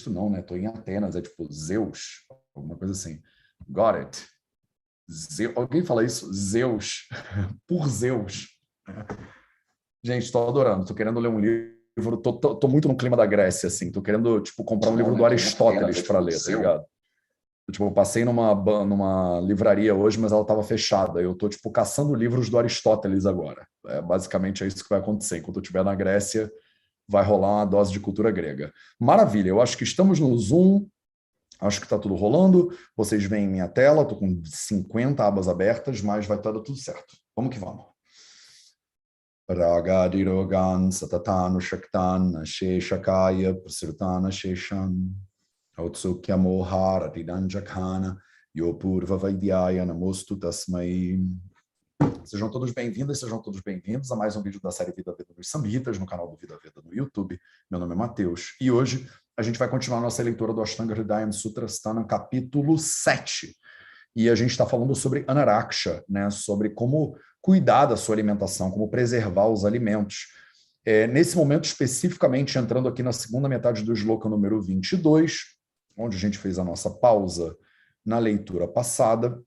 não, né? Estou em Atenas, é tipo Zeus, alguma coisa assim. Got it. Alguém fala isso? Zeus. Por Zeus. Gente, estou adorando. Estou querendo ler um livro. Tô muito no clima da Grécia, assim. Estou querendo, tipo, comprar um livro do Aristóteles para ler, tá ligado? Tipo, eu passei numa livraria hoje, mas ela estava fechada. Eu estou, tipo, caçando livros do Aristóteles agora. Basicamente é isso que vai acontecer. Enquanto eu estiver na Grécia, vai rolar uma dose de cultura grega. Maravilha, eu acho que estamos no Zoom, acho que está tudo rolando. Vocês veem minha tela, estou com 50 abas abertas, mas vai estar tudo certo. Vamos que vamos. Ragadirogan satatanu shaktan sheshakaya prasirtana sheshan Autsukya mohara tidanjakana yopurva vaidyaya namostu tasmai. Sejam todos bem-vindas, sejam todos bem-vindos a mais um vídeo da série Vida Veda dos Samhitas, no canal do Vida Veda no YouTube. Meu nome é Matheus e hoje a gente vai continuar nossa leitura do Ashtanga Hridayam Sutrasthana, capítulo 7. E a gente está falando sobre Anaraksha, né? Sobre como cuidar da sua alimentação, como preservar os alimentos. Nesse momento, especificamente, entrando aqui na segunda metade do shloka número 22, onde a gente fez a nossa pausa na leitura passada,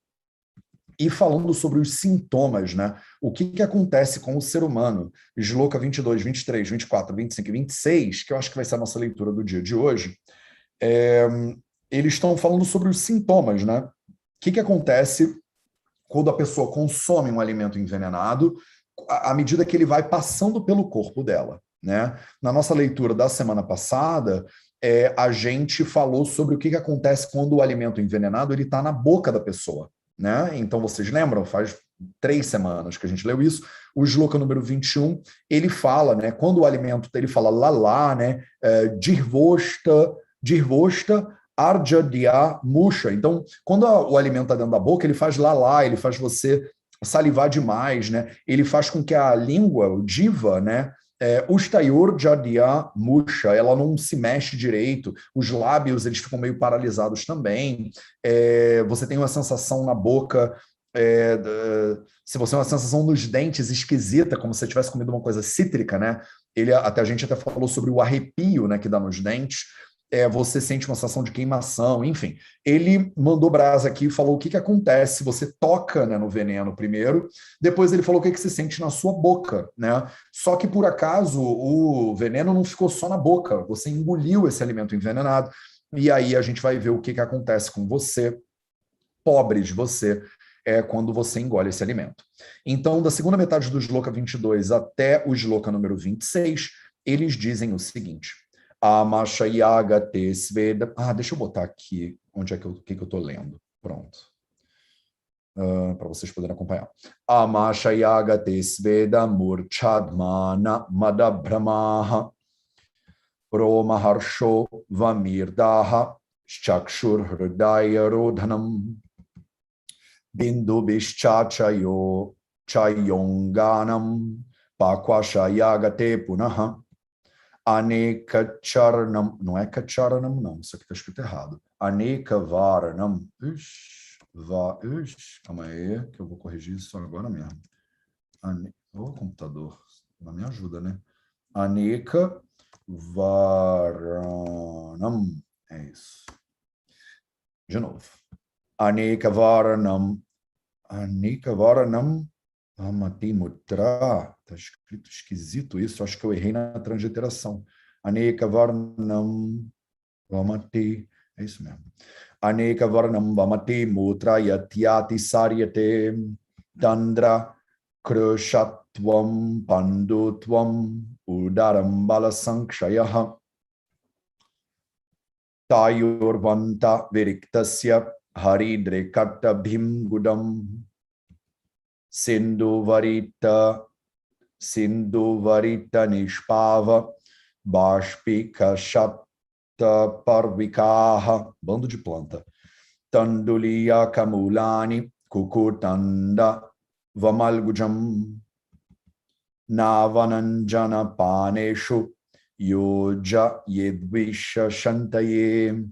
e falando sobre os sintomas, né? O que acontece com o ser humano. Shloka 22, 23, 24, 25 e 26, que eu acho que vai ser a nossa leitura do dia de hoje, eles estão falando sobre os sintomas, né? O que acontece quando a pessoa consome um alimento envenenado, à medida que ele vai passando pelo corpo dela, né? Na nossa leitura da semana passada, a gente falou sobre o que acontece quando o alimento envenenado ele está na boca da pessoa, né? Então, vocês lembram? Faz 3 semanas que a gente leu isso. O shloka número 21, ele fala, né? Quando o alimento, ele fala lalá, né? Dirvosta, Arjadya Musha. Então, quando o alimento está dentro da boca, ele faz lalá, ele faz você salivar demais, né? Ele faz com que a língua, o diva, né? Ustayor Jadya Musha, ela não se mexe direito, os lábios eles ficam meio paralisados também. Você tem uma sensação na boca, se você tem uma sensação nos dentes esquisita, como se você tivesse comido uma coisa cítrica, né? A gente até falou sobre o arrepio, né, que dá nos dentes. Você sente uma sensação de queimação, enfim. Ele mandou brasa aqui e falou o que acontece se você toca, né, no veneno primeiro, depois ele falou o que você sente na sua boca, né? Só que, por acaso, o veneno não ficou só na boca, você engoliu esse alimento envenenado, e aí a gente vai ver o que acontece com você, pobre de você, quando você engole esse alimento. Então, da segunda metade do shloka 22 até o shloka número 26, eles dizem o seguinte: Amashayagate Sveda. Deixa eu botar aqui onde é que eu estou lendo. Pronto. Para vocês poderem acompanhar. Amashayagate Sveda Murchadmana Madabramaha Romaharsho Vamirdaha Chakshur Hridaya Rodhanam Bindu Bishchachayo Chayonganam Pakwashayagate Punaha Aneka Charanam, não é Kacharanam, não, isso aqui está escrito errado. Aneka Varanam. Calma aí, que eu vou corrigir isso agora mesmo. Computador, não me ajuda, né? Aneka Varanam. É isso. De novo. Aneka Varanam. Amati Mutra, está escrito esquisito isso, acho que eu errei na transliteração. Aneka Varnam Vamati, é isso mesmo. Aneka Varnam Vamati Mutra Yatyati Saryate Dandra Krushatvam Pandutvam Udaram Balasankshayah Tayorvanta Viriktasya Haridrekatabhim Gudam Sindhuvarita Nishpava Bashpika Shatta Parvikaha, bando de planta. Tanduliya Kamulani Kukutanda Vamalgujam Navananjana Paneshu Yoja Yedvisha Shantaye.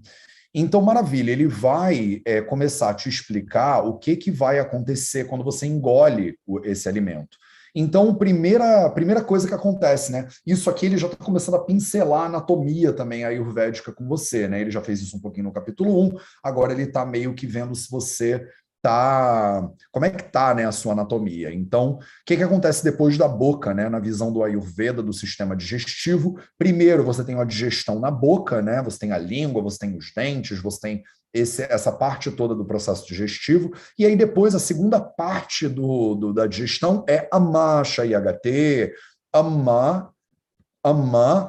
Então, maravilha, ele vai começar a te explicar o que vai acontecer quando você engole esse alimento. Então, primeira coisa que acontece, né? Isso aqui ele já está começando a pincelar a anatomia também ayurvédica com você, né? Ele já fez isso um pouquinho no capítulo 1, agora ele está meio que vendo se você tá, como é que tá, né, a sua anatomia. Então, o que que acontece depois da boca, né, na visão do Ayurveda, do sistema digestivo? Primeiro, você tem a digestão na boca, né? Você tem a língua, você tem os dentes, você tem essa parte toda do processo digestivo, e aí depois a segunda parte da digestão é Ama Shayagate, Ama,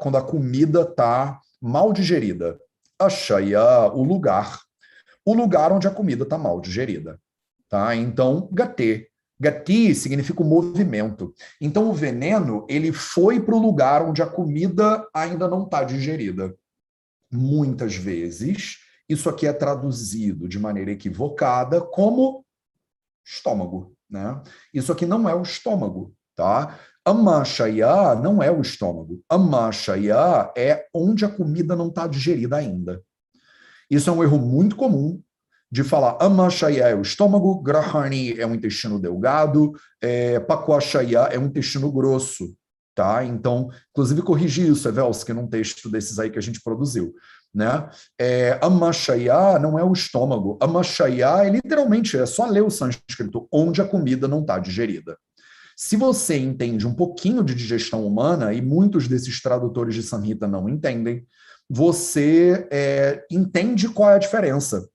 quando a comida está mal digerida. Ashaya, o lugar onde a comida está mal digerida. Tá? Então, Gate. Gati significa o movimento. Então, o veneno ele foi para o lugar onde a comida ainda não está digerida. Muitas vezes, isso aqui é traduzido de maneira equivocada como estômago, né? Isso aqui não é o estômago, tá? Amashaya não é o estômago. Amashaya é onde a comida não está digerida ainda. Isso é um erro muito comum de falar Amashaya é o estômago, Grahani é um intestino delgado, Pakwashaya é um intestino grosso, tá? Então, inclusive corrigi isso, Evelsky, num texto desses aí que a gente produziu, né? Amashaya não é o estômago, Amashaya é literalmente, é só ler o sânscrito, onde a comida não está digerida. Se você entende um pouquinho de digestão humana, e muitos desses tradutores de Samhita não entendem, você entende qual é a diferença.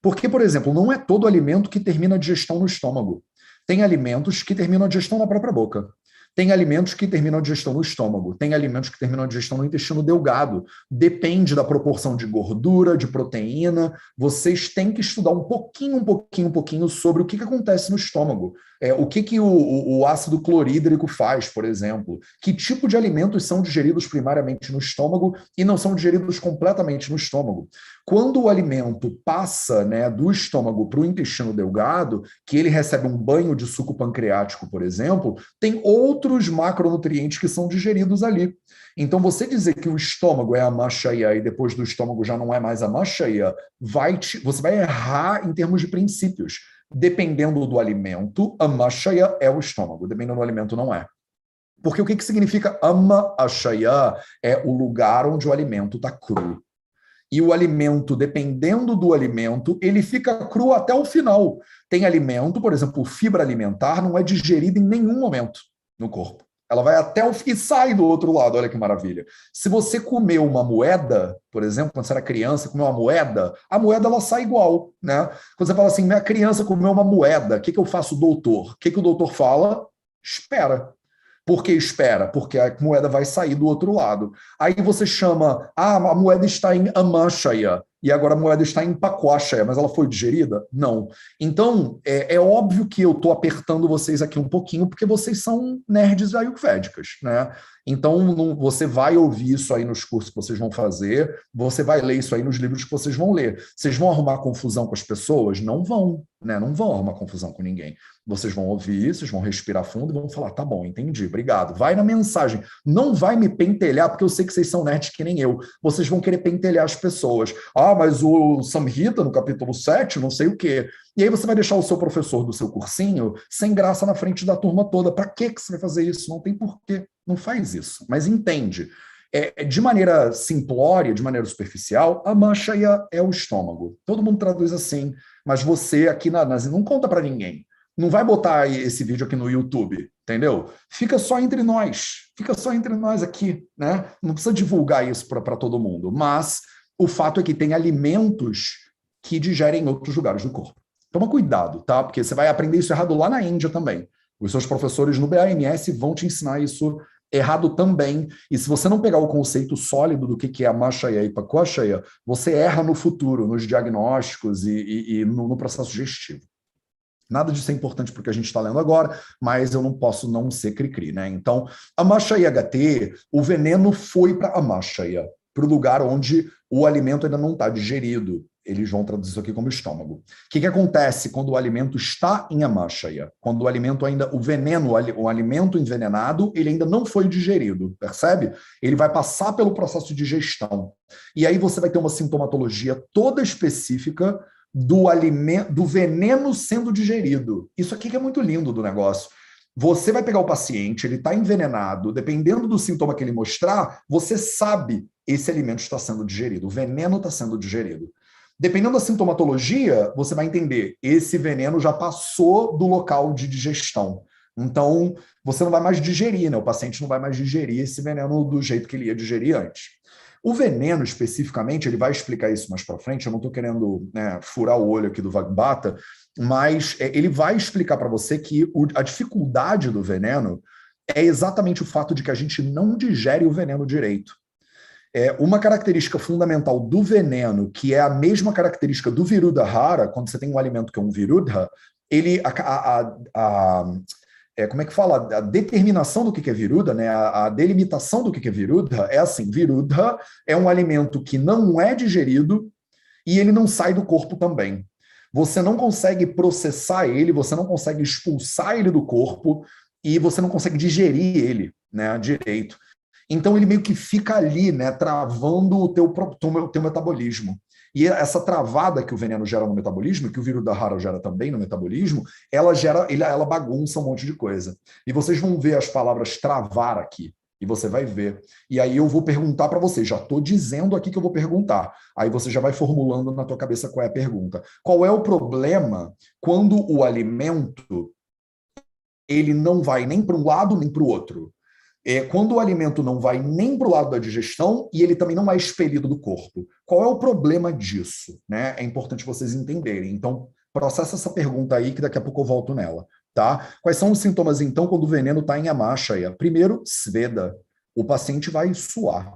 Porque, por exemplo, não é todo alimento que termina a digestão no estômago. Tem alimentos que terminam a digestão na própria boca. Tem alimentos que terminam a digestão no estômago. Tem alimentos que terminam a digestão no intestino delgado. Depende da proporção de gordura, de proteína. Vocês têm que estudar um pouquinho sobre o que acontece no estômago. O que o ácido clorídrico faz, por exemplo. Que tipo de alimentos são digeridos primariamente no estômago e não são digeridos completamente no estômago. Quando o alimento passa, né, do estômago para o intestino delgado, que ele recebe um banho de suco pancreático, por exemplo, tem outros macronutrientes que são digeridos ali. Então, você dizer que o estômago é a Amashaya e depois do estômago já não é mais a Amashaya, você vai errar em termos de princípios. Dependendo do alimento, Amashaya é o estômago, dependendo do alimento, não é. Porque o que significa Amashaya? É o lugar onde o alimento está cru. E o alimento, dependendo do alimento, ele fica cru até o final. Tem alimento, por exemplo, fibra alimentar não é digerida em nenhum momento no corpo. Ela vai até o fim e sai do outro lado, olha que maravilha. Se você comeu uma moeda, por exemplo, quando você era criança, comeu uma moeda, a moeda ela sai igual, né? Quando você fala assim, minha criança comeu uma moeda, o que eu faço, doutor? O que o doutor fala? Espera. Por que espera? Porque a moeda vai sair do outro lado. Aí você chama, a moeda está em Amashaya, e agora a moeda está em Pakwashaya, mas ela foi digerida? Não. Então, é óbvio que eu estou apertando vocês aqui um pouquinho, porque vocês são nerds ayurvédicas, né? Então, você vai ouvir isso aí nos cursos que vocês vão fazer, você vai ler isso aí nos livros que vocês vão ler. Vocês vão arrumar confusão com as pessoas? Não vão, né? Não vão arrumar confusão com ninguém. Vocês vão ouvir, vocês vão respirar fundo e vão falar, tá bom, entendi, obrigado. Vai na mensagem. Não vai me pentelhar, porque eu sei que vocês são nerds que nem eu. Vocês vão querer pentelhar as pessoas. Ah, mas o Samhita, no capítulo 7, não sei o quê. E aí você vai deixar o seu professor do seu cursinho sem graça na frente da turma toda. Para que você vai fazer isso? Não tem porquê. Não faz isso. Mas entende. De maneira simplória, de maneira superficial, a Amashaya é o estômago. Todo mundo traduz assim, mas você aqui não conta para ninguém. Não vai botar esse vídeo aqui no YouTube, entendeu? Fica só entre nós aqui, né? Não precisa divulgar isso para todo mundo, mas o fato é que tem alimentos que digerem em outros lugares do corpo. Toma cuidado, tá? Porque você vai aprender isso errado lá na Índia também. Os seus professores no BAMS vão te ensinar isso errado também. E se você não pegar o conceito sólido do que é a Amashaya e Pakwashaya, você erra no futuro, nos diagnósticos e no processo digestivo. Nada disso é importante porque a gente está lendo agora, mas eu não posso não ser cri-cri, né? Então, Amashaya HT, o veneno foi para Amashaya, para o lugar onde o alimento ainda não está digerido. Eles vão traduzir isso aqui como estômago. O que acontece quando o alimento está em Amashaya? Quando o alimento ainda, o veneno, o alimento envenenado, ele ainda não foi digerido, percebe? Ele vai passar pelo processo de digestão. E aí você vai ter uma sintomatologia toda específica do veneno sendo digerido. Isso aqui que é muito lindo do negócio. Você vai pegar o paciente, ele está envenenado, dependendo do sintoma que ele mostrar, você sabe esse alimento está sendo digerido, o veneno está sendo digerido. Dependendo da sintomatologia, você vai entender, esse veneno já passou do local de digestão. Então, você não vai mais digerir, né? O paciente não vai mais digerir esse veneno do jeito que ele ia digerir antes. O veneno, especificamente, ele vai explicar isso mais para frente, eu não estou querendo, né, furar o olho aqui do Vagbata, mas ele vai explicar para você que a dificuldade do veneno é exatamente o fato de que a gente não digere o veneno direito. Uma característica fundamental do veneno, que é a mesma característica do Virudhara, quando você tem um alimento que é um Virudha, ele, como é que fala? A determinação do que é Virudha, né? A delimitação do que é Virudha é assim: Virudha é um alimento que não é digerido e ele não sai do corpo também. Você não consegue processar ele, você não consegue expulsar ele do corpo e você não consegue digerir ele, né, direito. Então ele meio que fica ali, né, travando o teu metabolismo. E essa travada que o veneno gera no metabolismo, que o Virudhara gera também no metabolismo, ela bagunça um monte de coisa. E vocês vão ver as palavras travar aqui. E você vai ver. E aí eu vou perguntar para você, já estou dizendo aqui que eu vou perguntar. Aí você já vai formulando na tua cabeça qual é a pergunta. Qual é o problema quando o alimento ele não vai nem para um lado nem para o outro? Quando o alimento não vai nem para o lado da digestão e ele também não é expelido do corpo. Qual é o problema disso? Né? É importante vocês entenderem. Então, processa essa pergunta aí que daqui a pouco eu volto nela. Tá? Quais são os sintomas, então, quando o veneno está em Amashaya? Primeiro, Sveda. O paciente vai suar.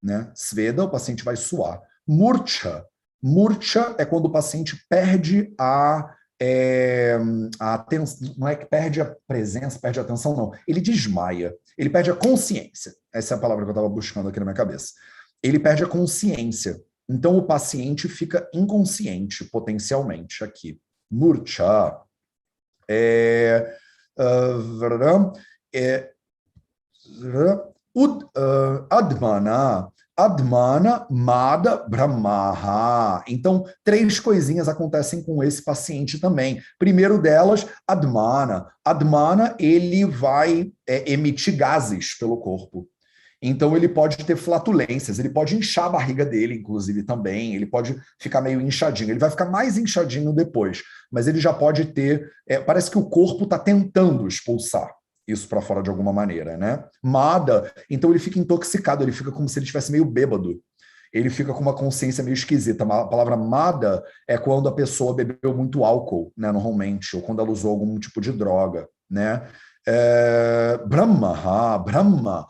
Né? Sveda, o paciente vai suar. Murcha. Murcha é quando o paciente perde a atenção, não é que perde a presença, perde a atenção, não. Ele desmaia, ele perde a consciência. Essa é a palavra que eu estava buscando aqui na minha cabeça. Ele perde a consciência. Então o paciente fica inconsciente, potencialmente, aqui. Murcha. Admana. Admana, Mada, Brahmaha. Então, três coisinhas acontecem com esse paciente também. Primeiro delas, Admana. Admana, ele vai emitir gases pelo corpo. Então, ele pode ter flatulências, ele pode inchar a barriga dele, inclusive, também. Ele pode ficar meio inchadinho. Ele vai ficar mais inchadinho depois, mas ele já pode ter... parece que o corpo está tentando expulsar isso para fora de alguma maneira, né? Mada, então ele fica intoxicado, ele fica como se ele estivesse meio bêbado. Ele fica com uma consciência meio esquisita. A palavra mada é quando a pessoa bebeu muito álcool, né, normalmente, ou quando ela usou algum tipo de droga, né? Brahma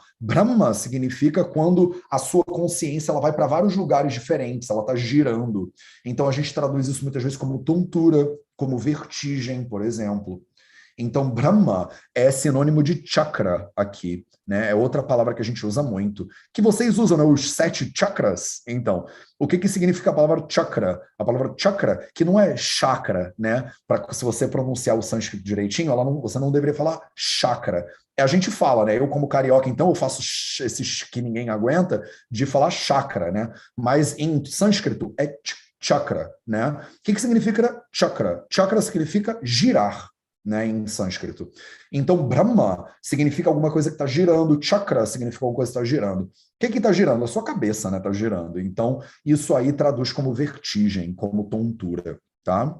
significa quando a sua consciência ela vai para vários lugares diferentes, ela está girando. Então a gente traduz isso muitas vezes como tontura, como vertigem, por exemplo. Então, Brahma é sinônimo de chakra aqui, né? É outra palavra que a gente usa muito. Que vocês usam, né? Os 7 chakras. Então, o que significa a palavra chakra? A palavra chakra, que não é chakra, né? Se você pronunciar o sânscrito direitinho, você não deveria falar chakra. A gente fala, né? Eu, como carioca, então, eu faço esses que ninguém aguenta de falar chakra, né? Mas em sânscrito é chakra, né? O que significa chakra? Chakra significa girar. Né, em sânscrito. Então, Brahma significa alguma coisa que está girando, chakra significa alguma coisa que está girando. O que está girando? A sua cabeça, né, está girando. Então, isso aí traduz como vertigem, como tontura, tá?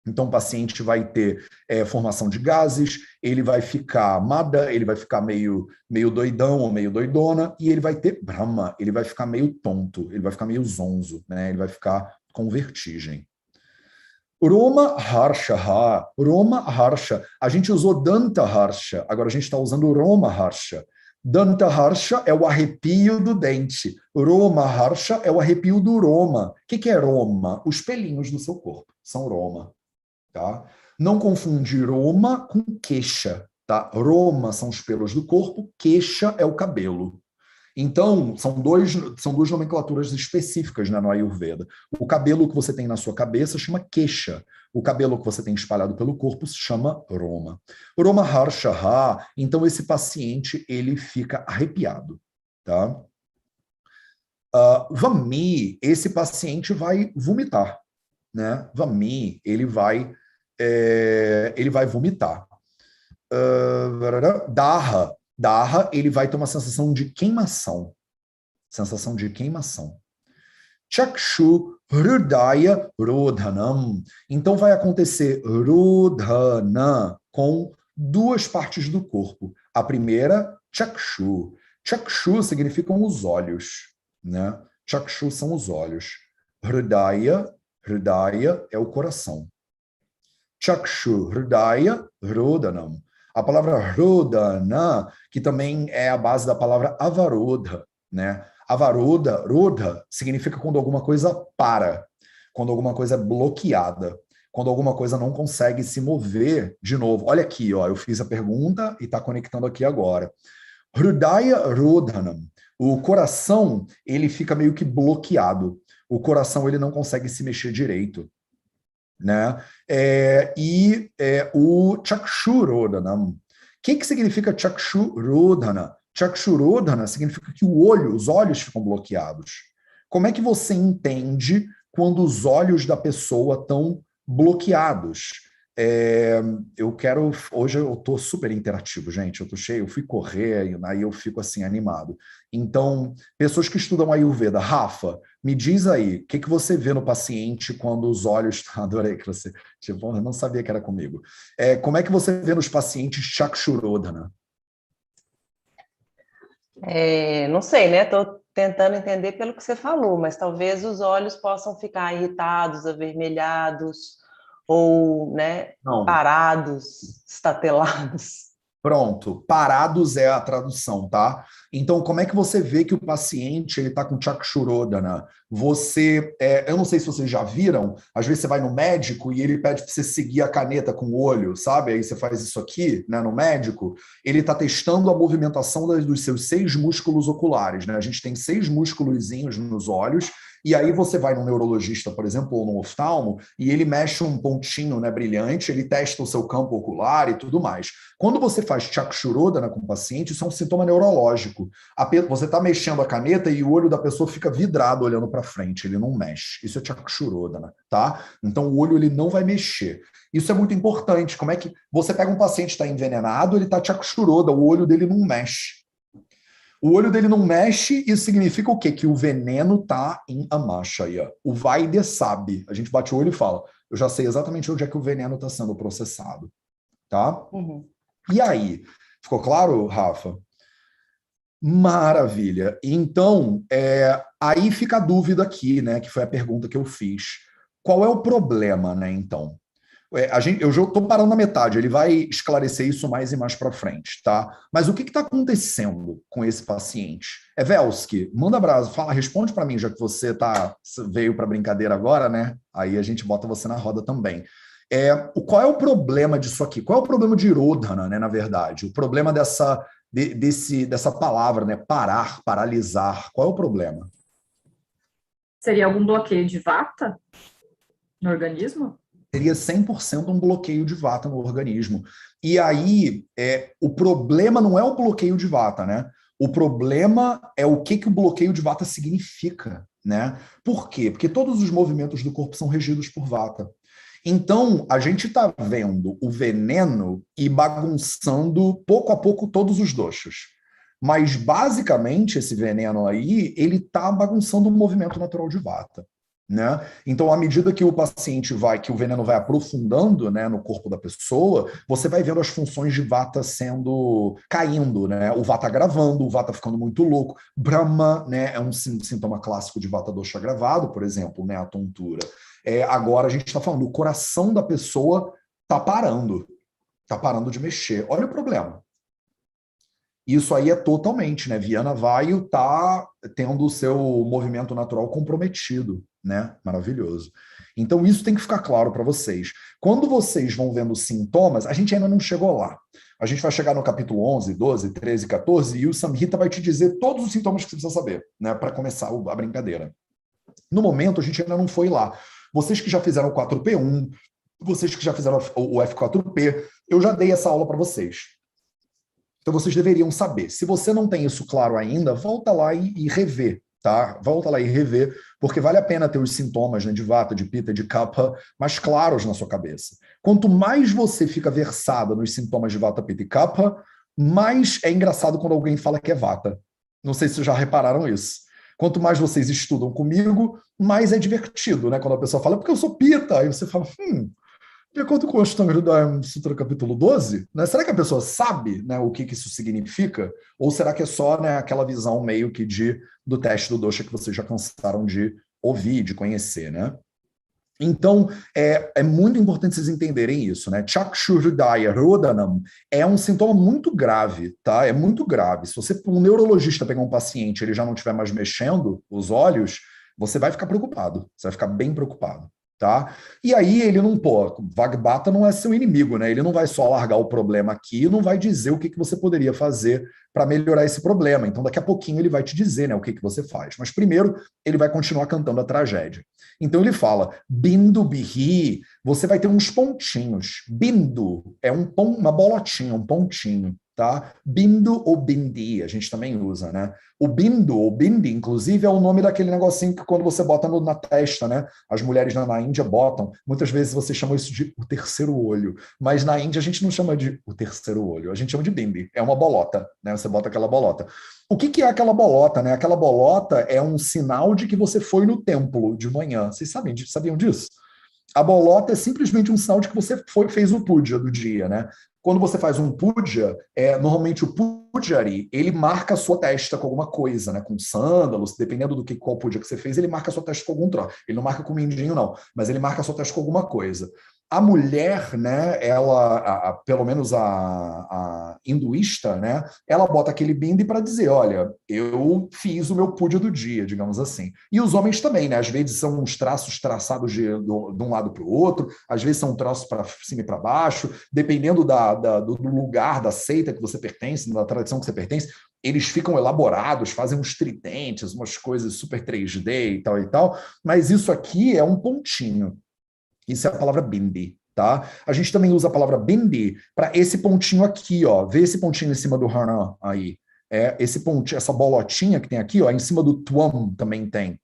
Então, o paciente vai ter formação de gases, ele vai ficar mada, ele vai ficar meio doidão ou meio doidona, e ele vai ter Brahma, ele vai ficar meio tonto, ele vai ficar meio zonzo, né? Ele vai ficar com vertigem. Roma Harsha. Roma Harsha. A gente usou Danta Harsha, agora a gente está usando Roma Harsha. Danta Harsha é o arrepio do dente. Roma Harsha é o arrepio do Roma. O que é Roma? Os pelinhos do seu corpo são Roma. Tá? Não confundir Roma com queixa. Tá? Roma são os pelos do corpo, queixa é o cabelo. Então, são duas nomenclaturas específicas, né, no Ayurveda. O cabelo que você tem na sua cabeça chama queixa. O cabelo que você tem espalhado pelo corpo se chama Roma. Roma Harshaha, então esse paciente ele fica arrepiado. Tá? Vami, esse paciente vai vomitar. Né? Vami, ele vai vomitar. Daha. Daha, ele vai ter uma sensação de queimação. Sensação de queimação. Chakshu Hridaya Rodhanam. Então vai acontecer Rodhana com duas partes do corpo. A primeira, Chakshu. Chakshu significam os olhos, né? Chakshu são os olhos. Hridaya, Hridaya é o coração. Chakshu Hridaya Rodhanam. A palavra Rodhana, que também é a base da palavra avarodha, né? Avarodha, rodha, significa quando alguma coisa para, quando alguma coisa é bloqueada, quando alguma coisa não consegue se mover de novo. Olha aqui, ó, eu fiz a pergunta e está conectando aqui agora. Hridaya Rodhanam. O coração, ele fica meio que bloqueado. O coração, ele não consegue se mexer direito, né? O Chakshurodhanam. O que significa Chakshurodhana? Chakshurodhana significa que os olhos ficam bloqueados. Como é que você entende quando os olhos da pessoa estão bloqueados? Hoje eu estou super interativo, gente, eu estou cheio, eu fui correr, aí eu fico assim animado. Então, pessoas que estudam Ayurveda, Rafa, me diz aí, o que você vê no paciente quando os olhos... Adorei que você... Tipo, eu não sabia que era comigo. Como é que você vê nos pacientes Chakshurodhana? Não sei, né? Estou tentando entender pelo que você falou, mas talvez os olhos possam ficar irritados, avermelhados, ou, né, Não. parados, estatelados. Pronto, parados é a tradução, tá? Então, como é que você vê que o paciente ele está com Chakshurodhana? Eu não sei se vocês já viram, às vezes você vai no médico e ele pede para você seguir a caneta com o olho, sabe? Aí você faz isso aqui, né, no médico. Ele está testando a movimentação dos seus 6 músculos oculares, né? A gente tem 6 músculozinhos nos olhos. E aí você vai num neurologista, por exemplo, ou num oftalmo, e ele mexe um pontinho, né, brilhante, ele testa o seu campo ocular e tudo mais. Quando você faz Chakshurodhana com o paciente, isso é um sintoma neurológico. Você está mexendo a caneta e o olho da pessoa fica vidrado olhando para frente, ele não mexe. Isso é Chakshurodhana, tá? Então o olho ele não vai mexer. Isso é muito importante. Como é que você pega um paciente que está envenenado, ele está Chakshurodhana, o olho dele não mexe. O olho dele não mexe, isso significa o quê? Que o veneno está em Amashaya. O Vaidya sabe. A gente bate o olho e fala, eu já sei exatamente onde é que o veneno está sendo processado. Tá? Uhum. E aí? Ficou claro, Rafa? Maravilha. Então, aí fica a dúvida aqui, né? Que foi a pergunta que eu fiz. Qual é o problema, né, então? Eu já estou parando na metade, ele vai esclarecer isso mais e mais para frente, tá? Mas o que está acontecendo com esse paciente? Evelski, manda abraço, fala, responde para mim, já que você veio para brincadeira agora, né? Aí a gente bota você na roda também. Qual é o problema disso aqui? Qual é o problema de Rodhana, né, na verdade? O problema dessa palavra, né? Parar, paralisar. Qual é o problema? Seria algum bloqueio de vata no organismo? Seria 100% um bloqueio de vata no organismo. E aí, o problema não é o bloqueio de vata, né? O problema é o que o bloqueio de vata significa, né? Por quê? Porque todos os movimentos do corpo são regidos por vata. Então, a gente está vendo o veneno e bagunçando pouco a pouco todos os doshas. Mas, basicamente, esse veneno aí, ele está bagunçando o movimento natural de vata. Né? Então, à medida que o paciente que o veneno vai aprofundando, né, no corpo da pessoa, você vai vendo as funções de vata caindo, né? O vata agravando, o vata ficando muito louco. Brahma, né, é um sintoma clássico de vata dosha agravado, por exemplo, né, a tontura. Agora a gente está falando, o coração da pessoa está parando de mexer. Olha o problema. Isso aí é totalmente, né? Viana Vaio está tendo o seu movimento natural comprometido, né? Maravilhoso. Então, isso tem que ficar claro para vocês. Quando vocês vão vendo sintomas, a gente ainda não chegou lá. A gente vai chegar no capítulo 11, 12, 13, 14 e o Samhita vai te dizer todos os sintomas que você precisa saber, né? Para começar a brincadeira. No momento, a gente ainda não foi lá. Vocês que já fizeram o 4P1, vocês que já fizeram o F4P, eu já dei essa aula para vocês. Então, vocês deveriam saber. Se você não tem isso claro ainda, volta lá e revê, tá? Volta lá e revê, porque vale a pena ter os sintomas, né, de Vata, de Pitta, de Kapha mais claros na sua cabeça. Quanto mais você fica versado nos sintomas de Vata, Pitta e Kapha, mais é engraçado quando alguém fala que é Vata. Não sei se vocês já repararam isso. Quanto mais vocês estudam comigo, mais é divertido, né? Quando a pessoa fala, porque eu sou Pitta, aí você fala, de acordo com o Ashtanga Hridaya Sutra capítulo 12, né, será que a pessoa sabe, né, o que isso significa? Ou será que é só, né, aquela visão meio que do teste do dosha que vocês já cansaram de ouvir, de conhecer, né? Então, é muito importante vocês entenderem isso, né? Chakshu Hridaya Rodanam é um sintoma muito grave, tá? É muito grave. Se um neurologista pegar um paciente e ele já não estiver mais mexendo os olhos, você vai ficar preocupado. Você vai ficar bem preocupado. Tá? E aí ele não, Vagbata não é seu inimigo, né? Ele não vai só largar o problema aqui e não vai dizer o que você poderia fazer para melhorar esse problema. Então, daqui a pouquinho ele vai te dizer, né, o que você faz. Mas primeiro, ele vai continuar cantando a tragédia. Então ele fala, Bindu Bihi, você vai ter uns pontinhos. Bindu é uma bolotinha, um pontinho. Tá? Bindu ou bindi, a gente também usa, né? O bindu ou bindi, inclusive, é o nome daquele negocinho que quando você bota na testa, né? As mulheres na Índia botam. Muitas vezes você chama isso de o terceiro olho, mas na Índia a gente não chama de o terceiro olho, a gente chama de bindi. É uma bolota, né? Você bota aquela bolota. O que é aquela bolota, né? Aquela bolota é um sinal de que você foi no templo de manhã. Vocês sabiam disso? A bolota é simplesmente um sinal de que você fez o puja do dia, né? Quando você faz um puja, normalmente o pujari, ele marca a sua testa com alguma coisa, né? Com sândalos, dependendo qual puja que você fez, ele marca a sua testa com algum troço. Ele não marca com mindinho, não, mas ele marca a sua testa com alguma coisa. A mulher, né, pelo menos a hinduísta, né, ela bota aquele bindi para dizer, olha, eu fiz o meu puja do dia, digamos assim. E os homens também, né, às vezes são uns traços traçados de um lado para o outro, às vezes são traços para cima e para baixo, dependendo do lugar, da seita que você pertence, da tradição que você pertence, eles ficam elaborados, fazem uns tridentes, umas coisas super 3D e tal, mas isso aqui é um pontinho. Isso é a palavra bindi, tá? A gente também usa a palavra bindi para esse pontinho aqui, ó. Vê esse pontinho em cima do hana aí. Esse pontinho, essa bolotinha que tem aqui, ó, em cima do twam também tem.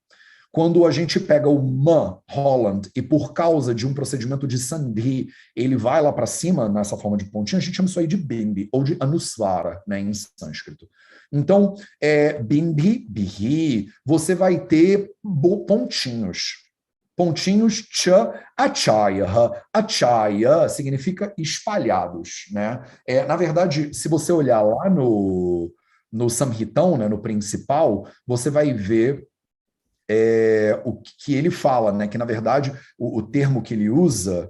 Quando a gente pega o ma, Holland, e por causa de um procedimento de sandhi, ele vai lá para cima nessa forma de pontinho, a gente chama isso aí de bindi, ou de anusvara, né, em sânscrito. Então, bindi, bihi, você vai ter pontinhos. Pontinhos, cha, achaya. Achaya significa espalhados, né? Na verdade, se você olhar lá no Samhitão, né, no principal, você vai ver o que ele fala, né? Que, na verdade, o termo que ele usa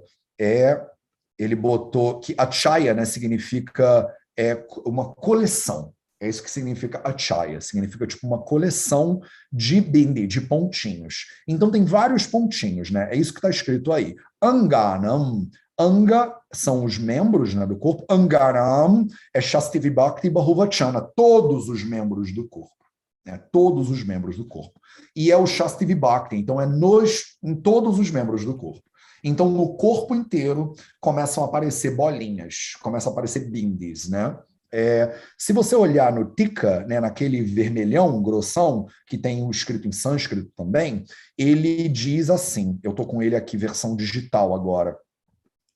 ele botou que achaya, né, significa uma coleção. É isso que significa achaya, significa tipo uma coleção de bindi, de pontinhos. Então tem vários pontinhos, né? É isso que está escrito aí. Anganam, Anga são os membros, né, do corpo. Angaram é Shasti Bhakti Bahuvachana, todos os membros do corpo. Né? Todos os membros do corpo. E é o Shasti Vibhakti, então em todos os membros do corpo. Então no corpo inteiro começam a aparecer bolinhas, começam a aparecer bindis, né? Se você olhar no Tika, né, naquele vermelhão grossão, que tem o escrito em sânscrito também, ele diz assim, eu estou com ele aqui, versão digital agora,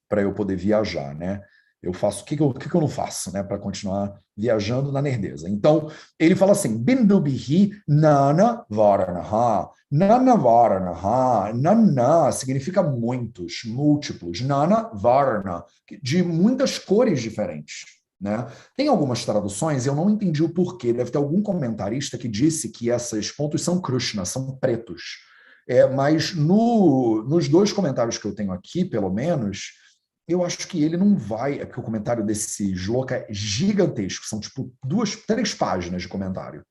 para eu poder viajar, né? Eu faço o que eu não faço, né, para continuar viajando na nerdeza. Então, ele fala assim, Bindu Bihi Nana Varanaha. Nana Varanaha. Nana significa muitos, múltiplos. Nana Varana, de muitas cores diferentes. Né? Tem algumas traduções, eu não entendi o porquê, deve ter algum comentarista que disse que esses pontos são Krishna, são pretos. Mas nos dois comentários que eu tenho aqui, pelo menos, eu acho que ele não vai, porque o comentário desse shloka é gigantesco, são tipo 3 páginas de comentário.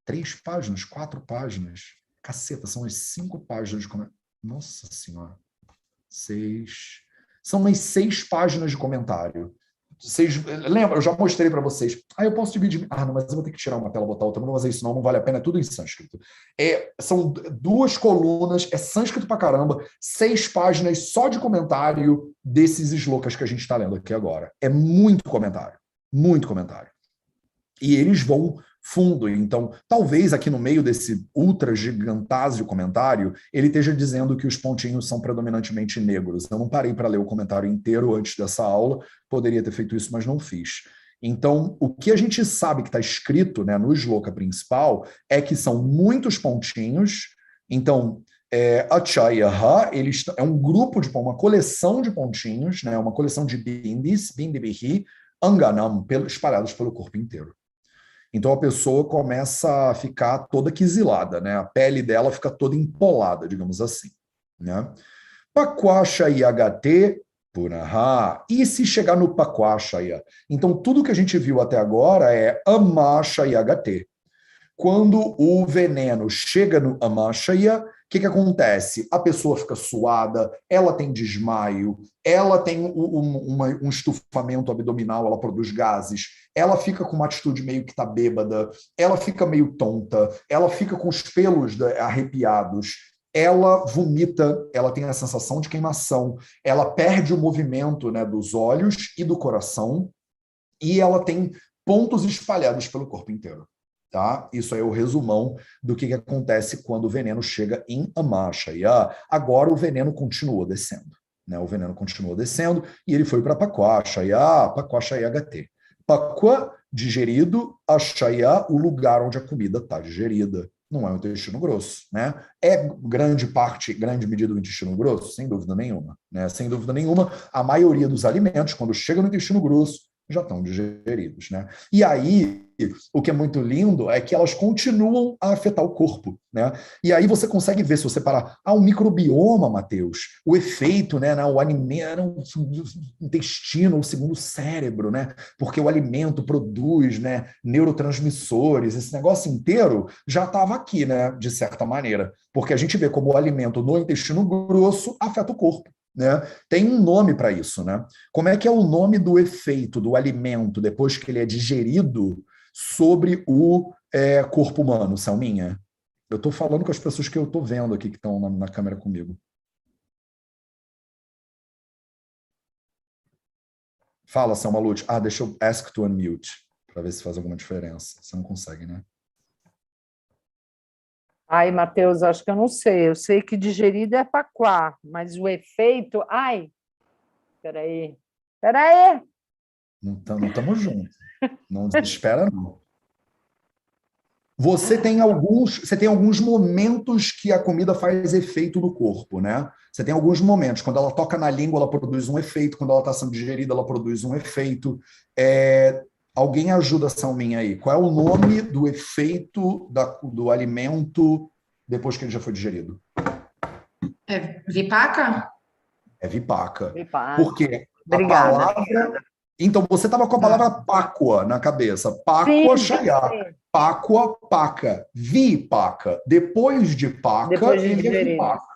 3 páginas, 4 páginas. Caceta, são as 5 páginas de comentário. Nossa Senhora. 6. São umas 6 páginas de comentário. Vocês lembram? Eu já mostrei para vocês. Eu posso dividir. Não, mas eu vou ter que tirar uma tela, botar outra. Não vou fazer isso, não vale a pena. É tudo em sânscrito. São 2 colunas, é sânscrito pra caramba, 6 páginas só de comentário desses shlokas que a gente está lendo aqui agora. É muito comentário. Muito comentário. E eles vão fundo. Então, talvez aqui no meio desse ultra gigantásio comentário, ele esteja dizendo que os pontinhos são predominantemente negros. Eu não parei para ler o comentário inteiro antes dessa aula, poderia ter feito isso, mas não fiz. Então, o que a gente sabe que está escrito, né, no shloka principal é que são muitos pontinhos. Então, Achayaha, é um grupo de uma coleção de pontinhos, né, uma coleção de bindis, bindibihi, anganam, espalhados pelo corpo inteiro. Então a pessoa começa a ficar toda quisilada, né? A pele dela fica toda empolada, digamos assim, né? Pakwashayagate Punaha. E se chegar no Pakwashaya? Então tudo que a gente viu até agora é Amashayagate. Quando o veneno chega no Amashaya, o que acontece? A pessoa fica suada, ela tem desmaio, ela tem um estufamento abdominal, ela produz gases, ela fica com uma atitude meio que tá bêbada, ela fica meio tonta, ela fica com os pelos arrepiados, ela vomita, ela tem a sensação de queimação, ela perde o movimento, né, dos olhos e do coração, e ela tem pontos espalhados pelo corpo inteiro. Tá? Isso aí é o resumão do que acontece quando o veneno chega em Amashaya. Agora o veneno continua descendo. Né? O veneno continua descendo e ele foi para Pakwashaya, Pakwashaya HT. Pakwa, digerido, Ashaya, o lugar onde a comida está digerida. Não é o intestino grosso. Né? É grande medida do intestino grosso? Sem dúvida nenhuma. Né? Sem dúvida nenhuma, a maioria dos alimentos, quando chega no intestino grosso, já estão digeridos, né? E aí, o que é muito lindo é que elas continuam a afetar o corpo, né? E aí você consegue ver, se você parar, o microbioma, Matheus, o efeito, né, o alimento, o intestino, o segundo cérebro, né? Porque o alimento produz, né, neurotransmissores, esse negócio inteiro já estava aqui, né, de certa maneira, porque a gente vê como o alimento no intestino grosso afeta o corpo. Né? Tem um nome para isso, né? Como é que é o nome do efeito do alimento depois que ele é digerido sobre o corpo humano, Selminha? Eu estou falando com as pessoas que eu estou vendo aqui que estão na câmera comigo. Fala, Selma Lute. Deixa eu ask to unmute para ver se faz alguma diferença. Você não consegue, né? Ai, Matheus, acho que eu não sei. Eu sei que digerido é paquá, mas o efeito... Ai, peraí. Não estamos juntos. Não desespera, não. Você tem alguns momentos que a comida faz efeito no corpo, né? Você tem alguns momentos. Quando ela toca na língua, ela produz um efeito. Quando ela está sendo digerida, ela produz um efeito. Alguém ajuda a Salminha aí. Qual é o nome do efeito do alimento depois que ele já foi digerido? É Vipaka? É Vipaka. Vipaka. Porque Obrigada. a palavra... Então, você estava com a palavra Páqua na cabeça. Páqua Shaya. Páqua, paca. Vipaka. Depois de paca, Depois de ele é digerido. Vipaka.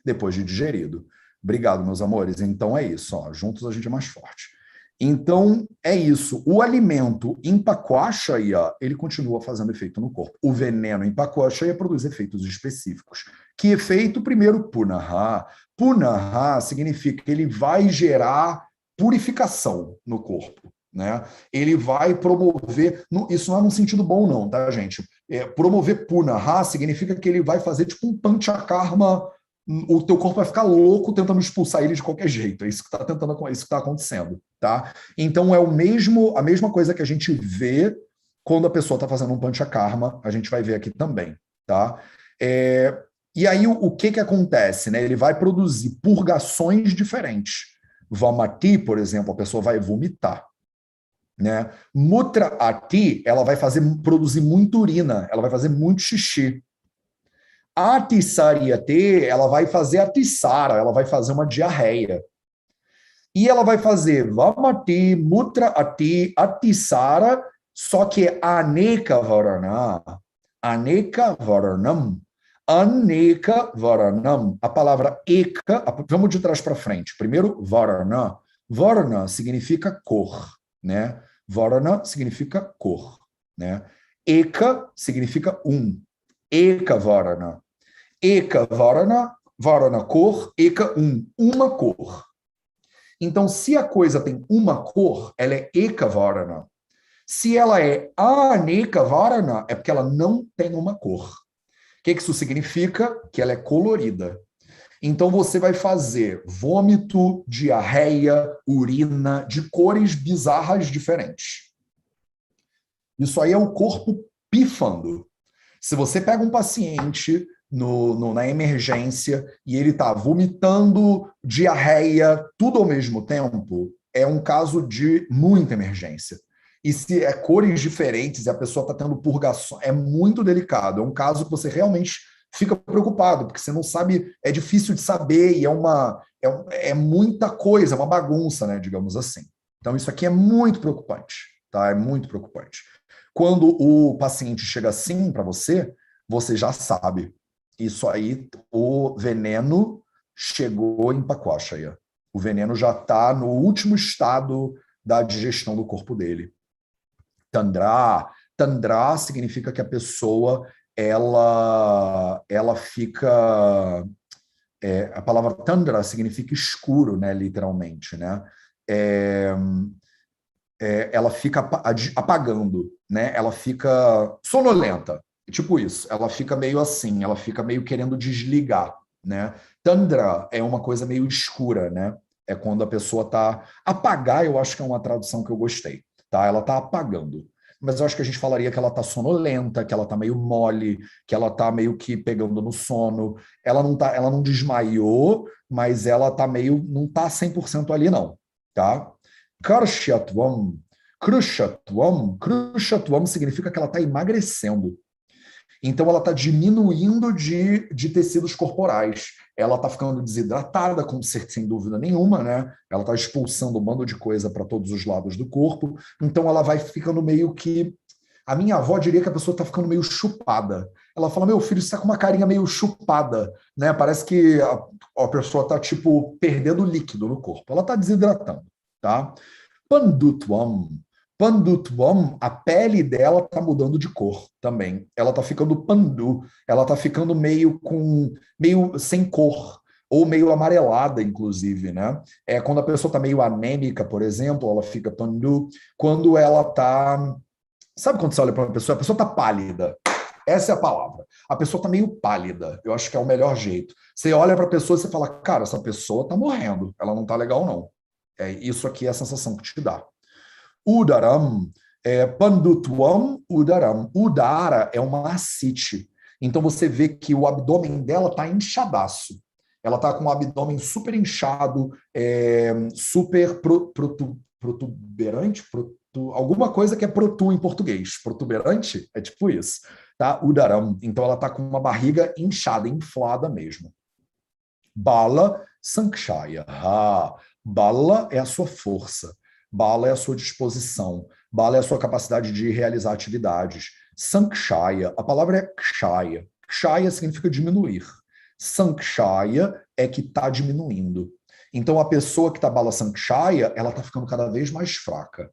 Depois de digerido. Obrigado, meus amores. Então, é isso. Ó. Juntos a gente é mais forte. Então, é isso. O alimento em Pakwashaya, ele continua fazendo efeito no corpo. O veneno em Pakwashaya produz efeitos específicos. Que efeito? Primeiro, Punaha. Punaha significa que ele vai gerar purificação no corpo. Né? Ele vai promover... Isso não é num sentido bom, não, tá, gente? Promover Punaha significa que ele vai fazer tipo um panchakarma. O teu corpo vai ficar louco tentando expulsar ele de qualquer jeito. É isso que está acontecendo, tá? Então é a mesma coisa que a gente vê quando a pessoa está fazendo um panchakarma, a gente vai ver aqui também, tá? E aí o que acontece, né? Ele vai produzir purgações diferentes. Vamati, por exemplo, a pessoa vai vomitar, né? Mutraati, ela vai produzir muita urina, ela vai fazer muito xixi. A Atissariate, ela vai fazer a tissara, ela vai fazer uma diarreia. E ela vai fazer Vamati, Mutraati, Atissara, só que Aneka Varana, Aneka Varanam, Aneka Varanam. A palavra eka, vamos de trás para frente. Primeiro, Varana. Varana significa cor, né? Varana significa cor, né? Eka significa um. Eka Varana. Eka Varana, Varana cor, Eka uma cor. Então, se a coisa tem uma cor, ela é Eka Varana. Se ela é anika varana, é porque ela não tem uma cor. O que isso significa? Que ela é colorida. Então você vai fazer vômito, diarreia, urina, de cores bizarras diferentes. Isso aí é o corpo pifando. Se você pega um paciente na emergência e ele está vomitando, diarreia, tudo ao mesmo tempo, é um caso de muita emergência. E se é cores diferentes e a pessoa está tendo purgação, é muito delicado. É um caso que você realmente fica preocupado, porque você não sabe, é difícil de saber e é muita coisa, é uma bagunça, né, digamos assim. Então isso aqui é muito preocupante, tá? É muito preocupante. Quando o paciente chega assim para você, você já sabe. Isso aí, o veneno chegou em Paquashaya. O veneno já está no último estado da digestão do corpo dele. Tandra significa que a pessoa ela fica... a palavra tandra significa escuro, né, literalmente, né? Ela fica apagando, né? Ela fica sonolenta, tipo isso. Ela fica meio assim, ela fica meio querendo desligar, né? Tandra é uma coisa meio escura, né? É quando a pessoa tá... Apagar, eu acho que é uma tradução que eu gostei, tá? Ela tá apagando. Mas eu acho que a gente falaria que ela tá sonolenta, que ela tá meio mole, que ela tá meio que pegando no sono. Ela não desmaiou, mas ela tá meio... Não tá 100% ali, não, tá? Karshatvam. Krushatvam significa que ela está emagrecendo. Então, ela está diminuindo de tecidos corporais. Ela está ficando desidratada, sem dúvida nenhuma, né? Ela está expulsando um bando de coisa para todos os lados do corpo. Então, ela vai ficando meio que... A minha avó diria que a pessoa está ficando meio chupada. Ela fala, meu filho, você está com uma carinha meio chupada, né? Parece que a pessoa está, tipo, perdendo líquido no corpo. Ela está desidratando, tá? Pandutvam. Pandutvam, a pele dela está mudando de cor também. Ela está ficando pandu, ela está ficando meio sem cor, ou meio amarelada, inclusive, né? Quando a pessoa está meio anêmica, por exemplo, ela fica pandu. Quando ela está... Sabe quando você olha para uma pessoa? A pessoa está pálida. Essa é a palavra. A pessoa está meio pálida. Eu acho que é o melhor jeito. Você olha para a pessoa e você fala, cara, essa pessoa está morrendo. Ela não está legal, não. Isso aqui é a sensação que te dá. Udaram, pandutvam udaram. Udara é uma ascite. Então você vê que o abdômen dela está inchadaço. Ela está com o abdômen super inchado, super protuberante, alguma coisa que é protu em português. Protuberante é tipo isso, tá? Udaram. Então ela está com uma barriga inchada, inflada mesmo. Bala sankshaya. Bala é a sua força. Bala é a sua disposição. Bala é a sua capacidade de realizar atividades. Sankshaya, a palavra é kshaya. Kshaya significa diminuir. Sankshaya é que está diminuindo. Então, a pessoa que está bala sankshaya, ela está ficando cada vez mais fraca.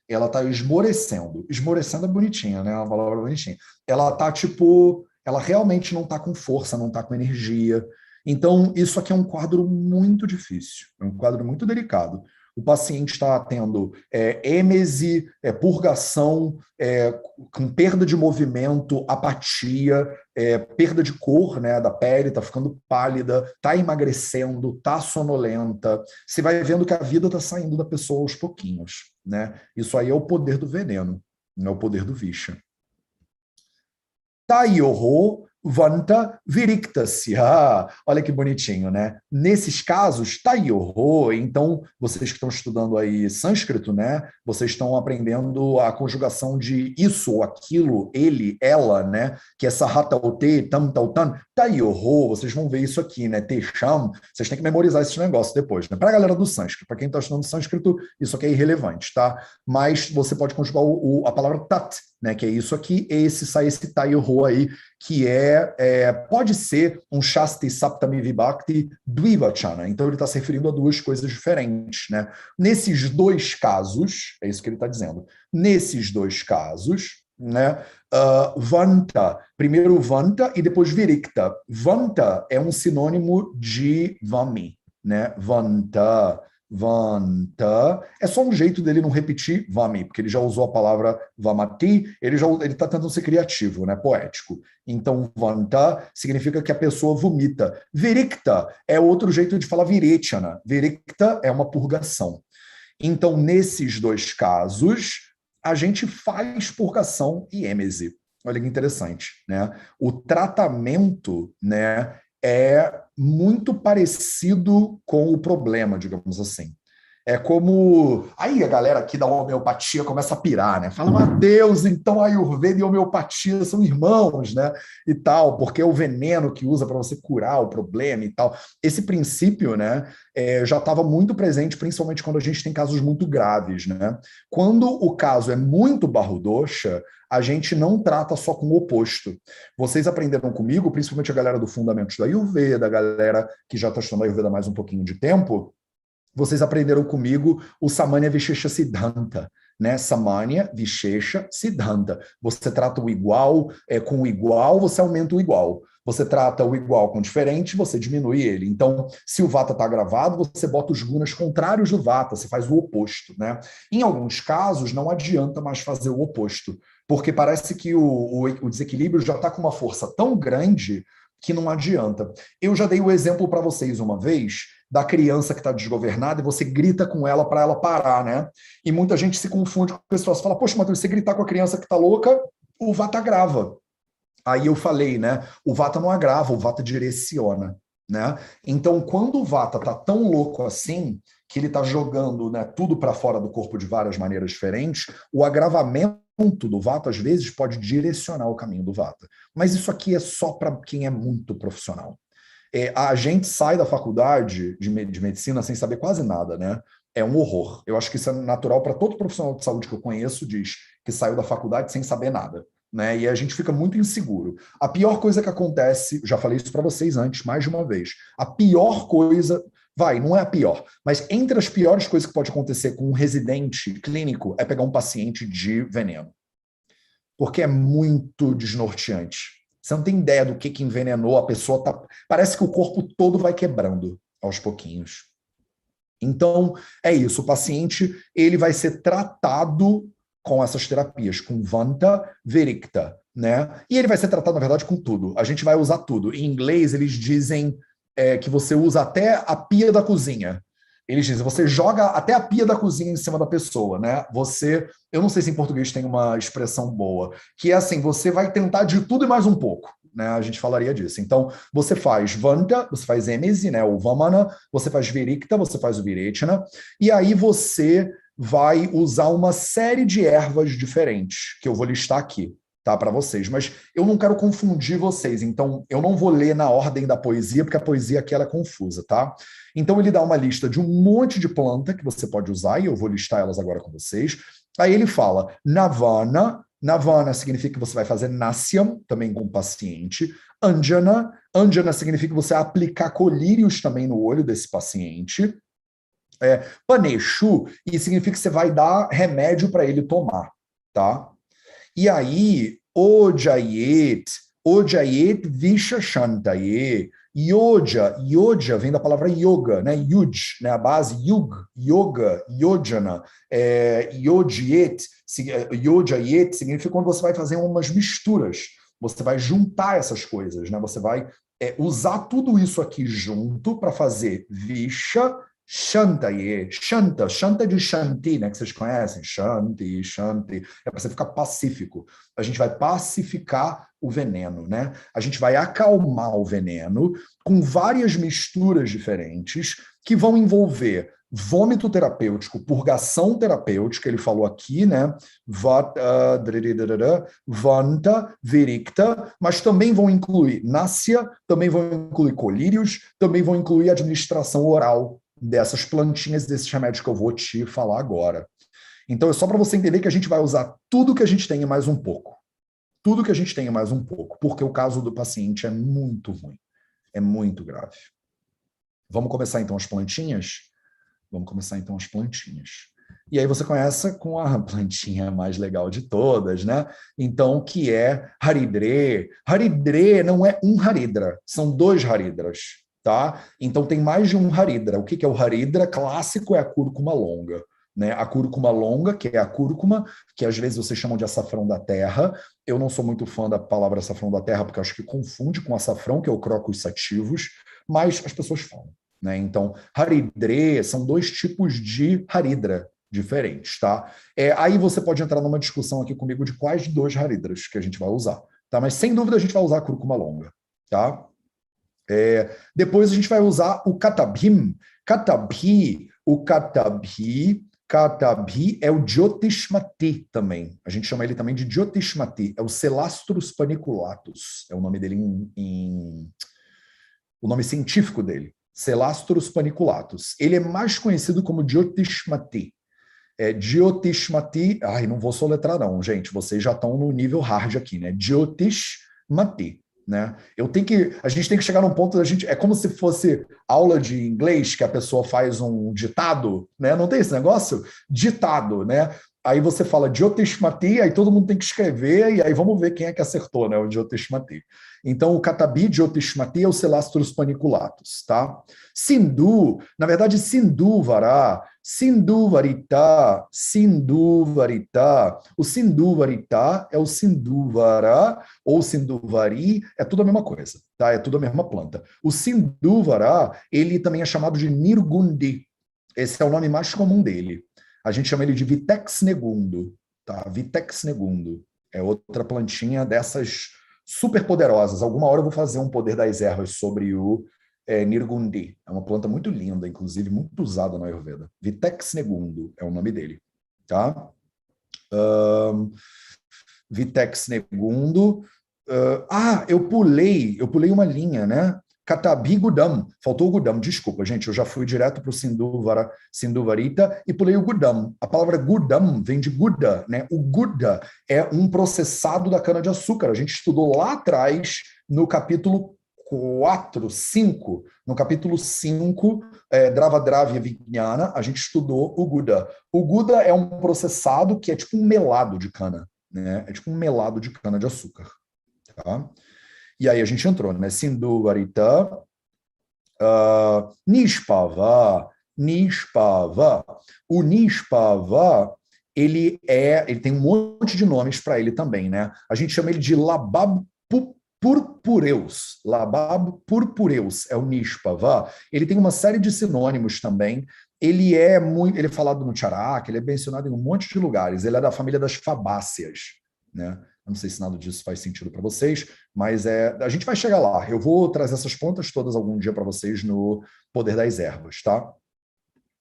Ela está esmorecendo. Esmorecendo é bonitinha, né? É uma palavra bonitinha. Ela está tipo... Ela realmente não está com força, não está com energia. Então, isso aqui é um quadro muito difícil. É um quadro muito delicado. O paciente está tendo êmese, purgação, com perda de movimento, apatia, perda de cor, né, da pele, está ficando pálida, está emagrecendo, está sonolenta. Você vai vendo que a vida está saindo da pessoa aos pouquinhos, né? Isso aí é o poder do veneno, não é o poder do Visha. Tayoho vanta viriktasya. Olha que bonitinho, né? Nesses casos, tayoho, então, vocês que estão estudando aí sânscrito, né? Vocês estão aprendendo a conjugação de isso ou aquilo, ele, ela, né? Que é sahataute, tam, tautan, tayoho, vocês vão ver isso aqui, né? Techam, vocês têm que memorizar esses negócios depois, né? Para a galera do sânscrito, para quem está estudando sânscrito, isso aqui é irrelevante, tá? Mas você pode conjugar a palavra tat, né, que é isso aqui, sai esse tayoho aí, que pode ser um shasti saptami vibhakti dvivachana. Então ele está se referindo a duas coisas diferentes, né? Nesses dois casos, é isso que ele está dizendo, nesses dois casos, né, vanta, primeiro vanta e depois virikta. Vanta é um sinônimo de vami, né? Vanta, Vanta. É só um jeito dele não repetir vami, porque ele já usou a palavra vamati, ele está tentando ser criativo, né, poético. Então, vanta significa que a pessoa vomita. Virikta é outro jeito de falar virechana. Virikta é uma purgação. Então, nesses dois casos, a gente faz purgação e êmese. Olha que interessante, né? O tratamento, né, é muito parecido com o problema, digamos assim. É como... Aí a galera aqui da homeopatia começa a pirar, né? Fala, Mateus, então a Ayurveda e a homeopatia são irmãos, né? E tal, porque é o veneno que usa para você curar o problema e tal. Esse princípio, né, já estava muito presente, principalmente quando a gente tem casos muito graves, né? Quando o caso é muito barro-dosha, a gente não trata só com o oposto. Vocês aprenderam comigo, principalmente a galera do Fundamentos da Ayurveda, a galera que já está estudando a Ayurveda há mais um pouquinho de tempo, vocês aprenderam comigo o Samanya Vishesha Siddhanta, né? Samanya Vishesha Siddhanta. Você trata o igual, com o igual, você aumenta o igual. Você trata o igual com diferente, você diminui ele. Então, se o Vata está agravado, você bota os gunas contrários do Vata, você faz o oposto, né? Em alguns casos, não adianta mais fazer o oposto, porque parece que o desequilíbrio já está com uma força tão grande que não adianta. Eu já dei o exemplo para vocês uma vez da criança que está desgovernada e você grita com ela para ela parar, né? E muita gente se confunde com pessoas. Você fala, poxa, Matheus, você gritar com a criança que está louca, o Vata agrava. Aí eu falei, né? O Vata não agrava, o Vata direciona, né? Então, quando o Vata está tão louco assim, que ele está jogando, né, tudo para fora do corpo de várias maneiras diferentes, o agravamento do Vata, às vezes, pode direcionar o caminho do Vata. Mas isso aqui é só para quem é muito profissional. A gente sai da faculdade de medicina sem saber quase nada, né? É um horror. Eu acho que isso é natural para todo profissional de saúde que eu conheço, diz que saiu da faculdade sem saber nada, né? E a gente fica muito inseguro. A pior coisa que acontece, já falei isso para vocês antes, mais de uma vez, a pior coisa, não é a pior, mas entre as piores coisas que pode acontecer com um residente clínico é pegar um paciente de veneno. Porque é muito desnorteante. Você não tem ideia do que envenenou, a pessoa tá... Parece que o corpo todo vai quebrando aos pouquinhos. Então, é isso. O paciente, ele vai ser tratado com essas terapias, com Vanta, Virikta, né? E ele vai ser tratado, na verdade, com tudo. A gente vai usar tudo. Em inglês, eles dizem que você usa até a pia da cozinha. Eles dizem, você joga até a pia da cozinha em cima da pessoa, né? Eu não sei se em português tem uma expressão boa, que é assim, você vai tentar de tudo e mais um pouco, né? A gente falaria disso. Então, você faz Vanta, você faz Emesi, né? O Vamana, você faz Virikta, você faz o Virechana, e aí você vai usar uma série de ervas diferentes, que eu vou listar aqui, tá, para vocês. Mas eu não quero confundir vocês, então eu não vou ler na ordem da poesia, porque a poesia aqui ela é confusa, tá? Então ele dá uma lista de um monte de planta que você pode usar, e eu vou listar elas agora com vocês. Aí ele fala Navana. Navana significa que você vai fazer Nasyam, também com o paciente. Anjana. Anjana significa que você vai aplicar colírios também no olho desse paciente. Paneshu, e significa que você vai dar remédio para ele tomar, tá? E aí, Ojayet Vishashantaye, Yoja vem da palavra yoga, né? Yuj, né? A base yug, yoga, yojana, Yojayet significa quando você vai fazer umas misturas, você vai juntar essas coisas, né? Você vai usar tudo isso aqui junto para fazer Visha, Shantaye, Shanta de Shanti, né, que vocês conhecem, Shanti, é para você ficar pacífico. A gente vai pacificar o veneno, né? A gente vai acalmar o veneno com várias misturas diferentes que vão envolver vômito terapêutico, purgação terapêutica, ele falou aqui, né? Vanta, Virikta, mas também vão incluir Nasya, também vão incluir colírios, também vão incluir administração oral dessas plantinhas, desses remédios que eu vou te falar agora. Então é só para você entender que a gente vai usar tudo que a gente tem e mais um pouco. Tudo que a gente tem e mais um pouco, porque o caso do paciente é muito ruim, é muito grave. Vamos começar então as plantinhas? Vamos começar então as plantinhas. E aí você começa com a plantinha mais legal de todas, né? Então, que é Haridre. Haridre não é um Haridra, são 2 Haridras. tá? Então tem mais de um haridra. O que é o haridra? Clássico é a cúrcuma longa. Né? A cúrcuma longa, que é a cúrcuma, que às vezes vocês chamam de açafrão da terra. Eu não sou muito fã da palavra açafrão da terra, porque eu acho que confunde com açafrão, que é o crocus sativus, mas as pessoas falam. Né? Então, haridre são 2 tipos de haridra diferentes, tá? Aí você pode entrar numa discussão aqui comigo de quais 2 haridras que a gente vai usar, tá? Mas sem dúvida a gente vai usar a cúrcuma longa, tá? Depois a gente vai usar o katabhim. Katabhi é o Jyotishmati também. A gente chama ele também de Jyotishmati. É o Celastrus paniculatus. É o nome dele o nome científico dele. Celastrus paniculatus. Ele é mais conhecido como Jyotishmati. Jyotishmati... Ai, não vou soletrar não, gente. Vocês já estão no nível hard aqui, né? Jyotishmati. Né? A gente tem que chegar num ponto da gente. É como se fosse aula de inglês que a pessoa faz um ditado, né? Não tem esse negócio? Ditado, né? Aí você fala Jyotishmati, aí todo mundo tem que escrever, e aí vamos ver quem é que acertou, né? O Jyotishmati. Então, o Katabi Jyotishmati é o Celastrus paniculatus, tá? Sindhu, na verdade, Sindhuvará, Sindhuvarita, o Sindhuvarita é o Sindhuvara ou Sindhuvari, é tudo a mesma coisa, tá? É tudo a mesma planta. O Sindhuvara, ele também é chamado de Nirgundi. Esse é o nome mais comum dele. A gente chama ele de Vitex negundo, tá? Vitex negundo. É outra plantinha dessas super poderosas. Alguma hora eu vou fazer um poder das ervas sobre o Nirgundi. É uma planta muito linda, inclusive, muito usada na Ayurveda. Vitex negundo é o nome dele, tá? Vitex negundo. Eu pulei uma linha, né? Katabi Gudam. Faltou o Gudam. Desculpa, gente, eu já fui direto para o Sindhuvarita e pulei o Gudam. A palavra Gudam vem de Guda, né? O Guda é um processado da cana-de-açúcar. A gente estudou lá atrás, no capítulo 4, 5. No capítulo 5, Dravadravya Vijnana, a gente estudou o Guda. O Guda é um processado que é tipo um melado de cana, né? É tipo um melado de cana-de-açúcar, tá? E aí a gente entrou, né? Sindhuvarita, Nispava. O Nispava, ele tem um monte de nomes para ele também, né? A gente chama ele de Labab purpureus. Labab purpureus é o Nispava. Ele tem uma série de sinônimos também. Ele é falado no Charaka, ele é mencionado em um monte de lugares. Ele é da família das fabáceas, né? Não sei se nada disso faz sentido para vocês, mas a gente vai chegar lá. Eu vou trazer essas plantas todas algum dia para vocês no Poder das Ervas, tá?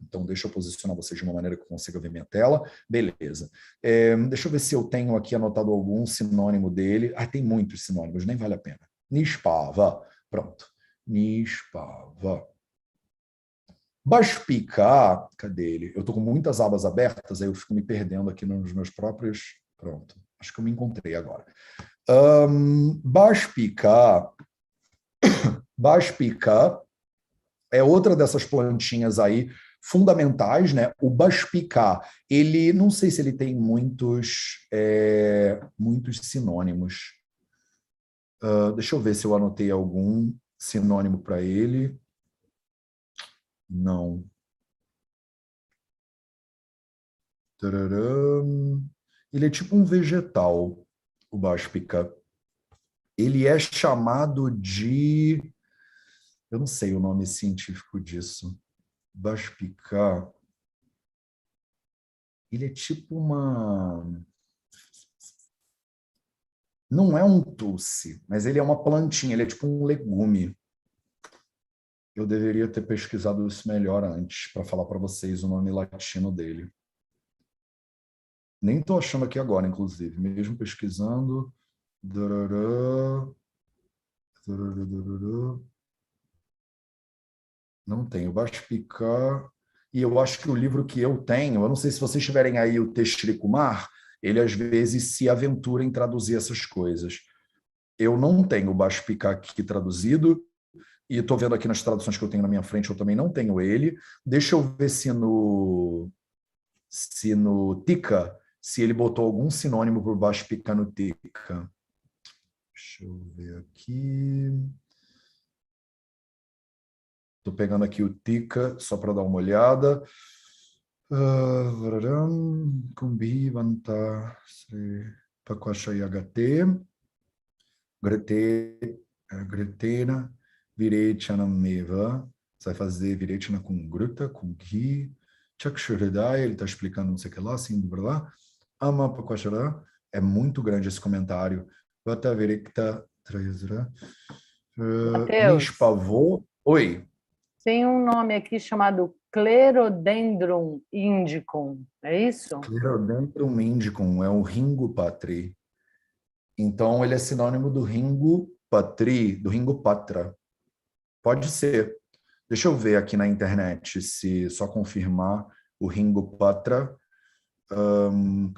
Então, deixa eu posicionar vocês de uma maneira que eu consiga ver minha tela. Beleza. Deixa eu ver se eu tenho aqui anotado algum sinônimo dele. Tem muitos sinônimos, nem vale a pena. Nispava. Pronto. Nispava. Baspika. Cadê ele? Eu estou com muitas abas abertas, aí eu fico me perdendo aqui nos meus próprios... Pronto. Acho que eu me encontrei agora. Baspika é outra dessas plantinhas aí fundamentais, né? O Baspika, ele, não sei se ele tem muitos sinônimos. Deixa eu ver se eu anotei algum sinônimo para ele. Não. Tararam. Ele é tipo um vegetal, o Baspika. Ele é chamado de... Eu não sei o nome científico disso. Baspika. Ele é tipo uma... Não é um tulsi, mas ele é uma plantinha, ele é tipo um legume. Eu deveria ter pesquisado isso melhor antes, para falar para vocês o nome latino dele. Nem estou achando aqui agora, inclusive. Mesmo pesquisando. Não tenho. Baspika. E eu acho que o livro que eu tenho, eu não sei se vocês tiverem aí o Teshri Kumar, ele às vezes se aventura em traduzir essas coisas. Eu não tenho o Baspika aqui traduzido, e estou vendo aqui nas traduções que eu tenho na minha frente, eu também não tenho ele. Deixa eu ver se no Tika, se ele botou algum sinônimo por Baspika no Tika. Deixa eu ver aqui. Estou pegando aqui o Tika só para dar uma olhada. Kumbhi Vanta Sri Pakwashayagate Gretena Virechanam Meva. Você vai fazer Virechana com Gruta, com Ghi. Chakshuridaya, ele está explicando não sei o que lá, assim, do lá. Ama Pakwashara. É muito grande esse comentário. Vata Virekta Trayazra. Mateus, Nishpavô. Oi. tem um nome aqui chamado Clerodendron indicum, é isso? Clerodendron indicum é um Ringo Patri. Então, ele é sinônimo do Ringo Patri, do Ringo Patra. Pode ser. Deixa eu ver aqui na internet, se só confirmar o Ringo Patra.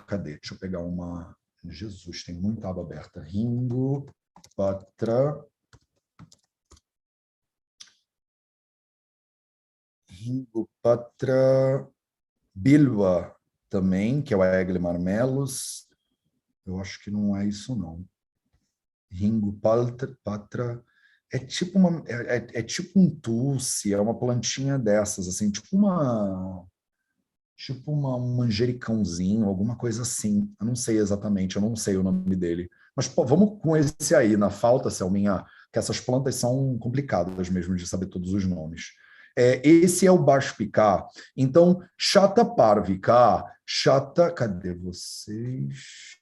Cadê? Deixa eu pegar uma... Jesus, tem muita aba aberta. Ringo Patra. Ringo Patra Bilva também, que é o Aegle Marmelos. Eu acho que não é isso, não. Ringo Patra é tipo tipo um tulsi, é uma plantinha dessas, assim, tipo um manjericãozinho, alguma coisa assim. Eu não sei exatamente, eu não sei o nome dele. Mas pô, vamos com esse aí, na falta, Selminha, que essas plantas são complicadas mesmo de saber todos os nomes. Esse é o Bashpika. Então, Shata Parvika, cadê vocês?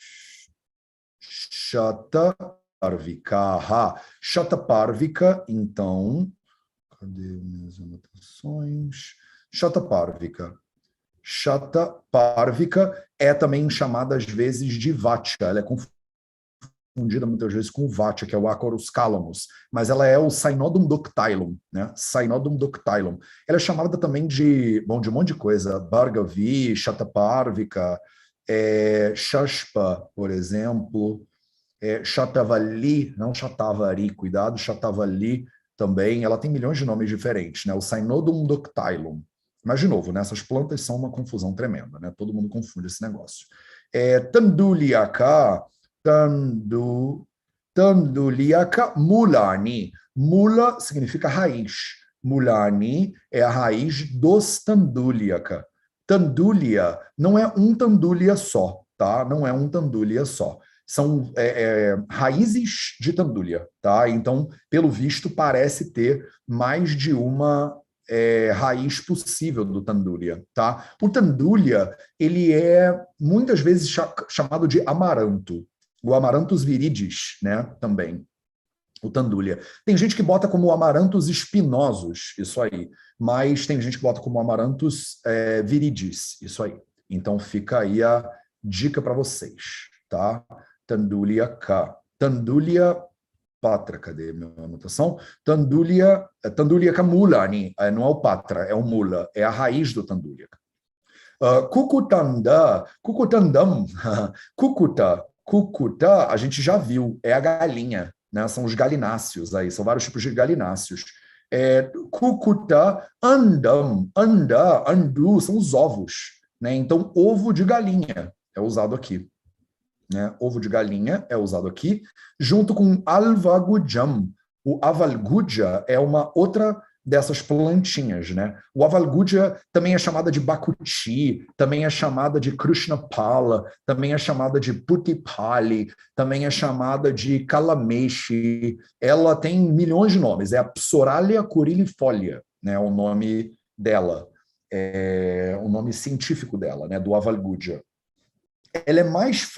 Shata Parvika, Shata Parvika, então, cadê minhas anotações? Shata Parvika. Shata Parvika é também chamada às vezes de Vatya, ela é confundida muitas vezes com o Vatya, que é o Acorus calamus, mas ela é o Cynodum doctylum, né? Cynodum doctylum. Ela é chamada também de um monte de coisa, Bhargavi, Shata Parvika, Shashpa, por exemplo, Shatavali, não Shatavari, cuidado, Shatavali também, ela tem milhões de nomes diferentes, né? O Cynodum doctylum. Mas, de novo, né, essas plantas são uma confusão tremenda, né? Todo mundo confunde esse negócio. Tanduliaka, Tanduliaka mulani. Mula significa raiz. Mulani é a raiz dos Tanduliaka. Tandulia não é um Tandulia só, tá? Não é um Tandulia só. São raízes de Tandulia, tá? Então, pelo visto, parece ter mais de uma raiz possível do Tandulia, tá? O Tandulia, ele é muitas vezes chamado de amaranto. O Amaranthus viridis, né, também. O Tandulia. Tem gente que bota como Amaranthus espinosos, isso aí. Mas tem gente que bota como Amaranthus viridis, isso aí. Então fica aí a dica para vocês, tá? Tandulia K. Tandulia Patra, cadê a minha anotação? Tandulia Kamulani, não é o Patra, é o Mula, é a raiz do Tandulia. Kukutandam, Kukuta, a gente já viu, é a galinha, né? São os galináceos aí, são vários tipos de galináceos. Kukuta, andu, são os ovos, né? Então, ovo de galinha é usado aqui. Né? Ovo de galinha é usado aqui, junto com alvagujam. O avalguja é uma outra dessas plantinhas, né? O avalguja também é chamada de bakuti, também é chamada de krishnapala, também é chamada de putipali, também é chamada de kalameshi. Ela tem milhões de nomes, é a Psoralia corylifólia, né? O nome dela, o nome científico dela, né? Do avalguja. Ela é mais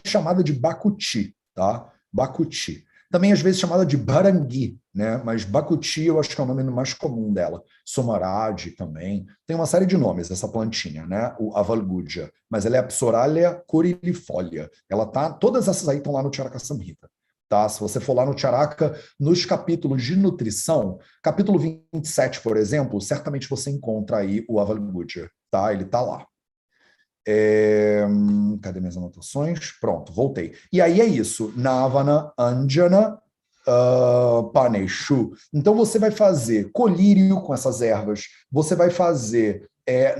chamada de bakuti, tá? Bakuti. Também às vezes chamada de barangui, né? Mas bakuti eu acho que é o nome mais comum dela. Somarade também. Tem uma série de nomes essa plantinha, né? O avalguja. Mas ela é a Psoralia corylifólia. Ela tá, todas essas aí estão lá no Charaka Samhita. Tá? Se você for lá no Charaka, nos capítulos de nutrição, capítulo 27, por exemplo, certamente você encontra aí o avalguja, tá? Ele tá lá. Cadê minhas anotações? Pronto, voltei. E aí é isso. Navana, Anjana, Paneshu. Então você vai fazer colírio com essas ervas, você vai fazer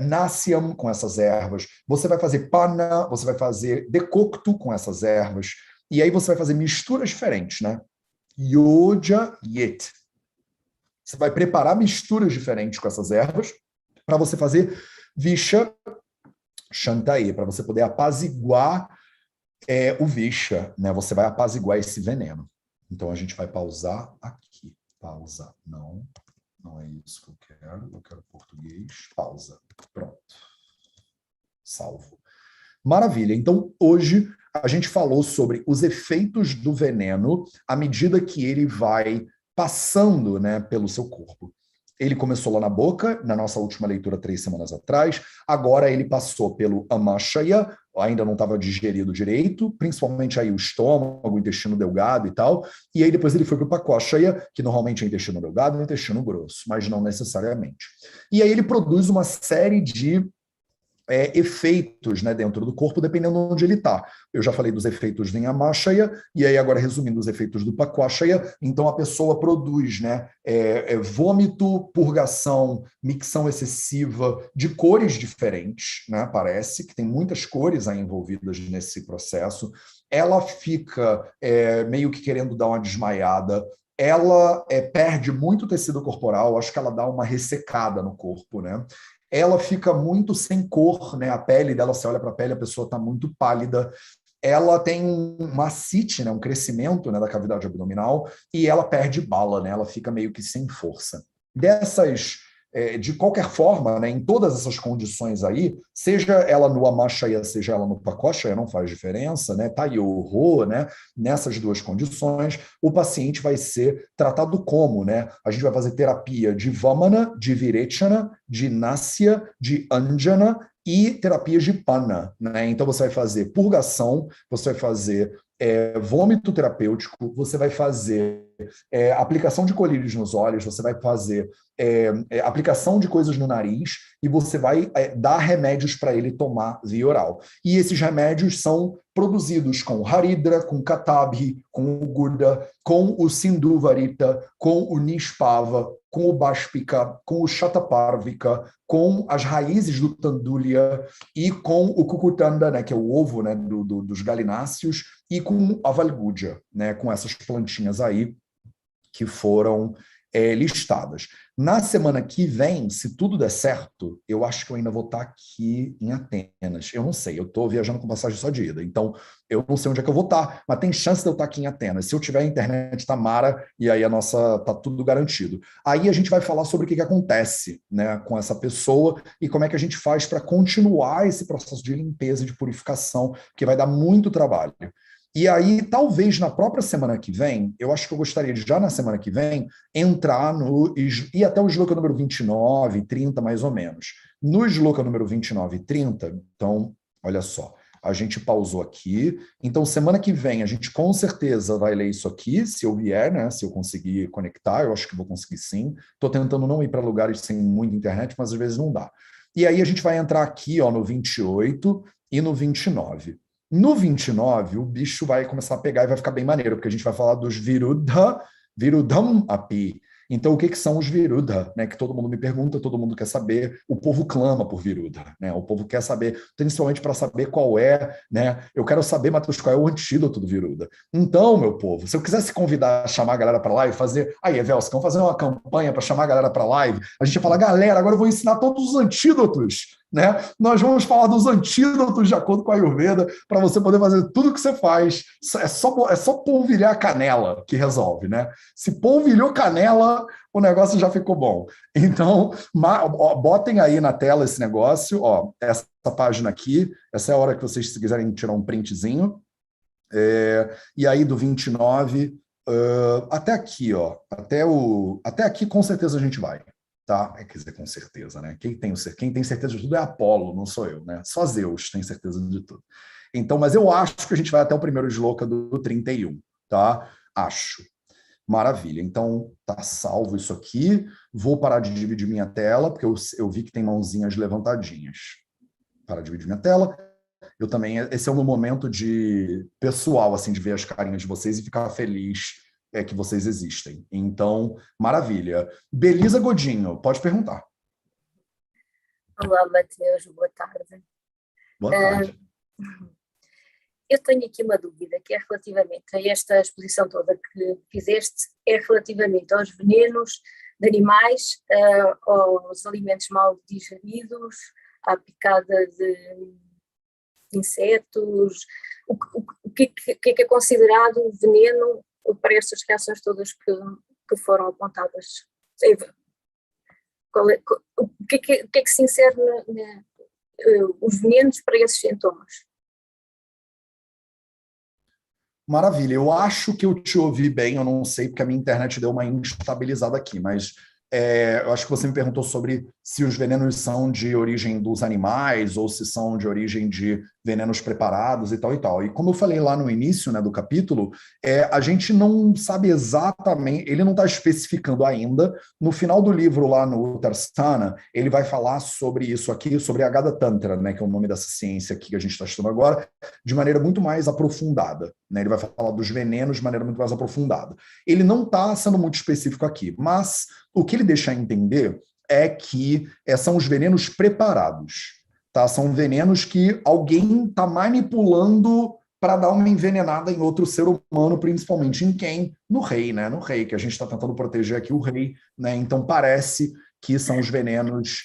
Nasyam com essas ervas, você vai fazer Pana, você vai fazer decocto com essas ervas, e aí você vai fazer misturas diferentes, né? Yoja Yet. Você vai preparar misturas diferentes com essas ervas para você fazer Visha Shantaye, para você poder apaziguar o Visha, né? Você vai apaziguar esse veneno. Então a gente vai pausar aqui. Pausa. Não é isso que eu quero português. Pausa. Pronto. Salvo. Maravilha. Então hoje a gente falou sobre os efeitos do veneno à medida que ele vai passando, né, pelo seu corpo. Ele começou lá na boca, na nossa última leitura 3 semanas atrás, agora ele passou pelo amashaya, ainda não estava digerido direito, principalmente aí o estômago, o intestino delgado e tal, e aí depois ele foi para o pakoshaya, que normalmente é intestino delgado e intestino grosso, mas não necessariamente. E aí ele produz uma série de efeitos, né, dentro do corpo, dependendo de onde ele está. Eu já falei dos efeitos em amashaya, e aí agora resumindo os efeitos do pakoshaya, então a pessoa produz, né, vômito, purgação, micção excessiva, de cores diferentes, né, parece que tem muitas cores aí envolvidas nesse processo. Ela fica meio que querendo dar uma desmaiada, ela perde muito tecido corporal, acho que ela dá uma ressecada no corpo, né? Ela fica muito sem cor, né? A pele dela, você olha para a pele, a pessoa está muito pálida. Ela tem uma ascite, né? Um crescimento, né, da cavidade abdominal, e ela perde bala, né? Ela fica meio que sem força. De qualquer forma, né, em todas essas condições aí, seja ela no amashaya, seja ela no pakoshaya, não faz diferença, né? Tayoho, né? Nessas duas condições, o paciente vai ser tratado como, né? A gente vai fazer terapia de vamana, de virechana, de nasya, de anjana e terapias de pana, né? Então você vai fazer purgação, você vai fazer vômito terapêutico, você vai fazer aplicação de colírios nos olhos, você vai fazer aplicação de coisas no nariz e você vai dar remédios para ele tomar via oral. E esses remédios são produzidos com haridra, com katabhi, com o gurda, com o sindhuvarita, com o nispava, com o baspika, com o shataparvika, com as raízes do tandulya e com o kukutanda, né, que é o ovo, né, dos galináceos, e com a valguja, né, com essas plantinhas aí que foram listadas. Na semana que vem, se tudo der certo, eu acho que eu ainda vou estar aqui em Atenas. Eu não sei, eu estou viajando com passagem só de ida, então eu não sei onde é que eu vou estar, mas tem chance de eu estar aqui em Atenas. Se eu tiver internet, tá mara, e aí tá tudo garantido. Aí a gente vai falar sobre o que acontece, né, com essa pessoa e como é que a gente faz para continuar esse processo de limpeza e de purificação, que vai dar muito trabalho. E aí, talvez na própria semana que vem, eu acho que eu gostaria de, já na semana que vem, entrar ir até o Shloka número 29, 30, mais ou menos. No Shloka número 29 e 30, então, olha só, a gente pausou aqui. Então, semana que vem, a gente com certeza vai ler isso aqui, se eu vier, né? Se eu conseguir conectar, eu acho que vou conseguir sim. Estou tentando não ir para lugares sem muita internet, mas às vezes não dá. E aí a gente vai entrar aqui, ó, no 28 e no 29. No 29, o bicho vai começar a pegar e vai ficar bem maneiro, porque a gente vai falar dos virudham api. Então, o que são os virudha? Né? Que todo mundo me pergunta, todo mundo quer saber, o povo clama por virudha, né? O povo quer saber, principalmente para saber qual é, né? Eu quero saber, Matheus, qual é o antídoto do virudha. Então, meu povo, se eu quisesse convidar, chamar a galera para live, fazer... Aí, Evelson, vamos fazer uma campanha para chamar a galera para live, a gente ia falar, galera, agora eu vou ensinar todos os antídotos, né? Nós vamos falar dos antídotos de acordo com a Ayurveda para você poder fazer tudo o que você faz. É só polvilhar canela que resolve, né? Se polvilhou canela, o negócio já ficou bom. Então, botem aí na tela esse negócio, ó, essa página aqui, essa é a hora que vocês, se quiserem tirar um printzinho. E aí do 29 até aqui, ó, até aqui com certeza a gente vai. Tá? Quer dizer, com certeza, né? Quem tem certeza de tudo é Apolo, não sou eu, né? Só Zeus tem certeza de tudo. Então, mas eu acho que a gente vai até o primeiro Shloka do 31, tá? Acho. Maravilha. Então, tá salvo isso aqui. Vou parar de dividir minha tela, porque eu vi que tem mãozinhas levantadinhas. Para de dividir minha tela. Eu também, esse é o meu momento de pessoal, assim, de ver as carinhas de vocês e ficar feliz que vocês existem. Então, maravilha. Belisa Godinho, pode perguntar. Olá, Matheus, boa tarde. Boa tarde. Eu tenho aqui uma dúvida, que é relativamente a esta exposição toda que fizeste, é relativamente aos venenos de animais, aos alimentos mal digeridos, à picada de insetos. O que é considerado veneno para estas reações todas que foram apontadas? O que é que se insere os venenos para esses sintomas? Maravilha, eu acho que eu te ouvi bem, eu não sei porque a minha internet deu uma instabilizada aqui, mas eu acho que você me perguntou sobre se os venenos são de origem dos animais ou se são de origem de venenos preparados e tal e tal. E como eu falei lá no início, né, do capítulo, a gente não sabe exatamente, ele não está especificando ainda. No final do livro, lá no Uttarstana, ele vai falar sobre isso aqui, sobre a Gada Tantra, né, que é o nome dessa ciência aqui que a gente está estudando agora, de maneira muito mais aprofundada. Né? Ele vai falar dos venenos de maneira muito mais aprofundada. Ele não está sendo muito específico aqui, mas o que ele deixa a entender é que são os venenos preparados. Tá? São venenos que alguém está manipulando para dar uma envenenada em outro ser humano, principalmente em quem? No rei, né? No rei, que a gente está tentando proteger aqui o rei, né? Então parece que são os venenos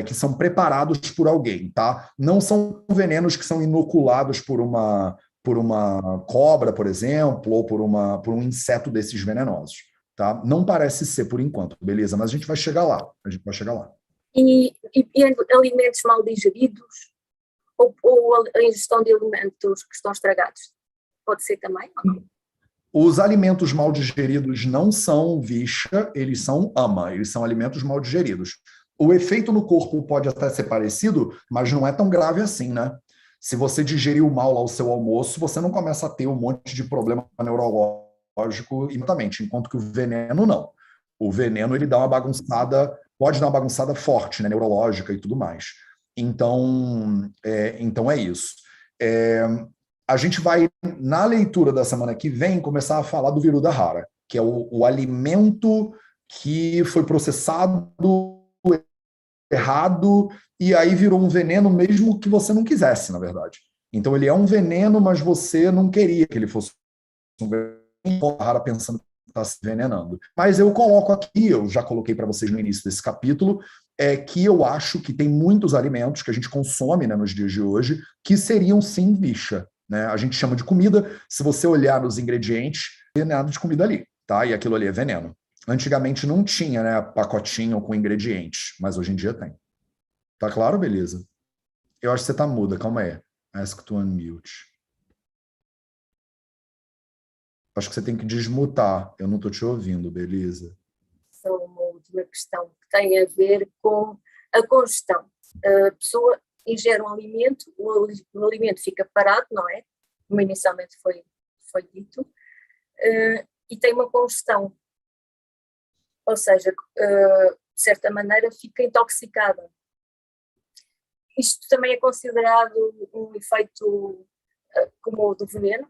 que são preparados por alguém, tá? Não são venenos que são inoculados por uma cobra, por exemplo, ou por um inseto desses venenosos. Tá? Não parece ser por enquanto, beleza? Mas a gente vai chegar lá. A gente vai chegar lá. E alimentos mal digeridos ou a ingestão de alimentos que estão estragados? Pode ser também? Ou? Os alimentos mal digeridos não são vixa, eles são ama, eles são alimentos mal digeridos. O efeito no corpo pode até ser parecido, mas não é tão grave assim, né? Se você digeriu mal lá o seu almoço, você não começa a ter um monte de problema neurológico imediatamente, enquanto que o veneno não. O veneno ele dá uma bagunçada, pode dar uma bagunçada forte, né, neurológica e tudo mais. Então é isso. A gente vai, na leitura da semana que vem, começar a falar do Virudahara, que é o alimento que foi processado errado e aí virou um veneno mesmo que você não quisesse, na verdade. Então ele é um veneno, mas você não queria que ele fosse um veneno, pensando que está se envenenando. Mas eu coloco aqui, eu já coloquei para vocês no início desse capítulo, que eu acho que tem muitos alimentos que a gente consome, né, nos dias de hoje que seriam sim vixa. Né? A gente chama de comida, se você olhar nos ingredientes, não tem nada de comida ali, tá? E aquilo ali é veneno. Antigamente não tinha, né, pacotinho com ingredientes, mas hoje em dia tem. Tá claro? Beleza. Eu acho que você tá muda, calma aí. Ask to unmute. Acho que você tem que desmutar. Eu não tô te ouvindo, beleza? Só uma última questão que tem a ver com a congestão. A pessoa ingere um alimento, o alimento fica parado, não é? Como inicialmente foi dito, e tem uma congestão. Ou seja, de certa maneira fica intoxicada. Isto também é considerado um efeito como o do veneno?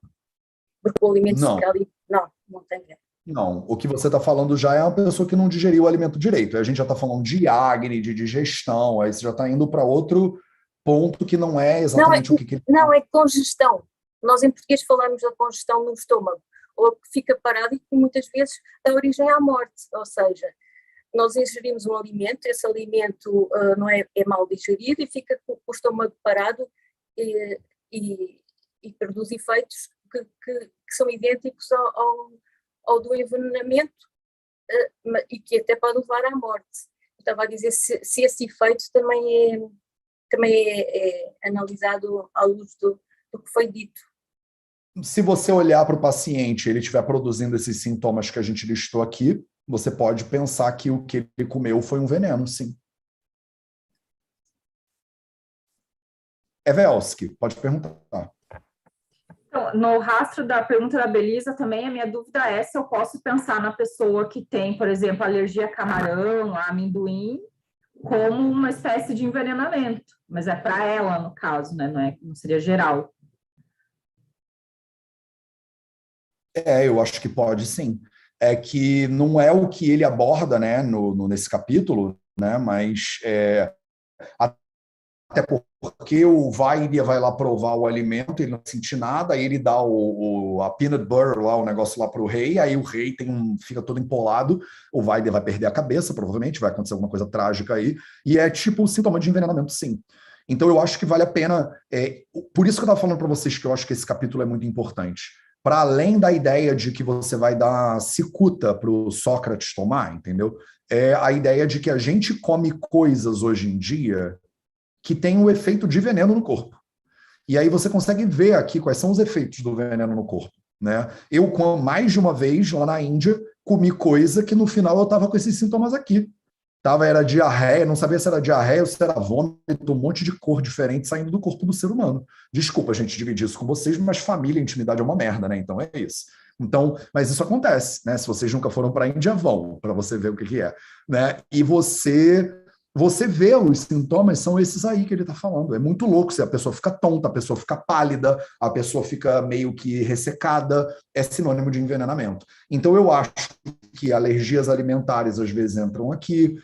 Porque o alimento fica ali. Não tem veneno. Não, o que você está falando já é uma pessoa que não digeriu o alimento direito. A gente já está falando de acne, de digestão, aí você já está indo para outro ponto que não é exatamente o que... Não, é congestão. Nós em português falamos da congestão no estômago, ou que fica parado e que muitas vezes dá origem à morte. Ou seja, nós ingerimos um alimento, esse alimento não é mal digerido e fica com o estômago parado e produz efeitos que são idênticos ao do envenenamento e que até pode levar à morte. Eu estava a dizer se esse efeito também é analisado à luz do que foi dito. Se você olhar para o paciente, ele estiver produzindo esses sintomas que a gente listou aqui, você pode pensar que o que ele comeu foi um veneno, sim. Evelski, pode perguntar. Então, no rastro da pergunta da Belisa também, a minha dúvida é se eu posso pensar na pessoa que tem, por exemplo, alergia a camarão, a amendoim, como uma espécie de envenenamento, mas é para ela, no caso, né? Não seria geral. Eu acho que pode sim. É que não é o que ele aborda, né, nesse capítulo, né, mas até porque o Vaidya vai lá provar o alimento, ele não sente nada, aí ele dá a peanut butter lá, o negócio lá para o rei, aí o rei fica todo empolado, o Vaidya vai perder a cabeça, provavelmente, vai acontecer alguma coisa trágica aí, e é tipo um sintoma de envenenamento, sim. Então eu acho que vale a pena, por isso que eu estava falando para vocês que eu acho que esse capítulo é muito importante. Para além da ideia de que você vai dar cicuta para o Sócrates tomar, entendeu? É a ideia de que a gente come coisas hoje em dia que tem o efeito de veneno no corpo. E aí você consegue ver aqui quais são os efeitos do veneno no corpo, né? Eu, mais de uma vez, lá na Índia, comi coisa que no final eu estava com esses sintomas aqui. Era diarreia, não sabia se era diarreia ou se era vômito, um monte de cor diferente saindo do corpo do ser humano. Desculpa, gente, dividir isso com vocês, mas família e intimidade é uma merda, né? Então é isso. Então, mas isso acontece, né? Se vocês nunca foram para a Índia, vão, para você ver o que é, né? E você vê os sintomas, são esses aí que ele está falando. É muito louco, se a pessoa fica tonta, a pessoa fica pálida, a pessoa fica meio que ressecada, é sinônimo de envenenamento. Então eu acho que alergias alimentares às vezes entram aqui.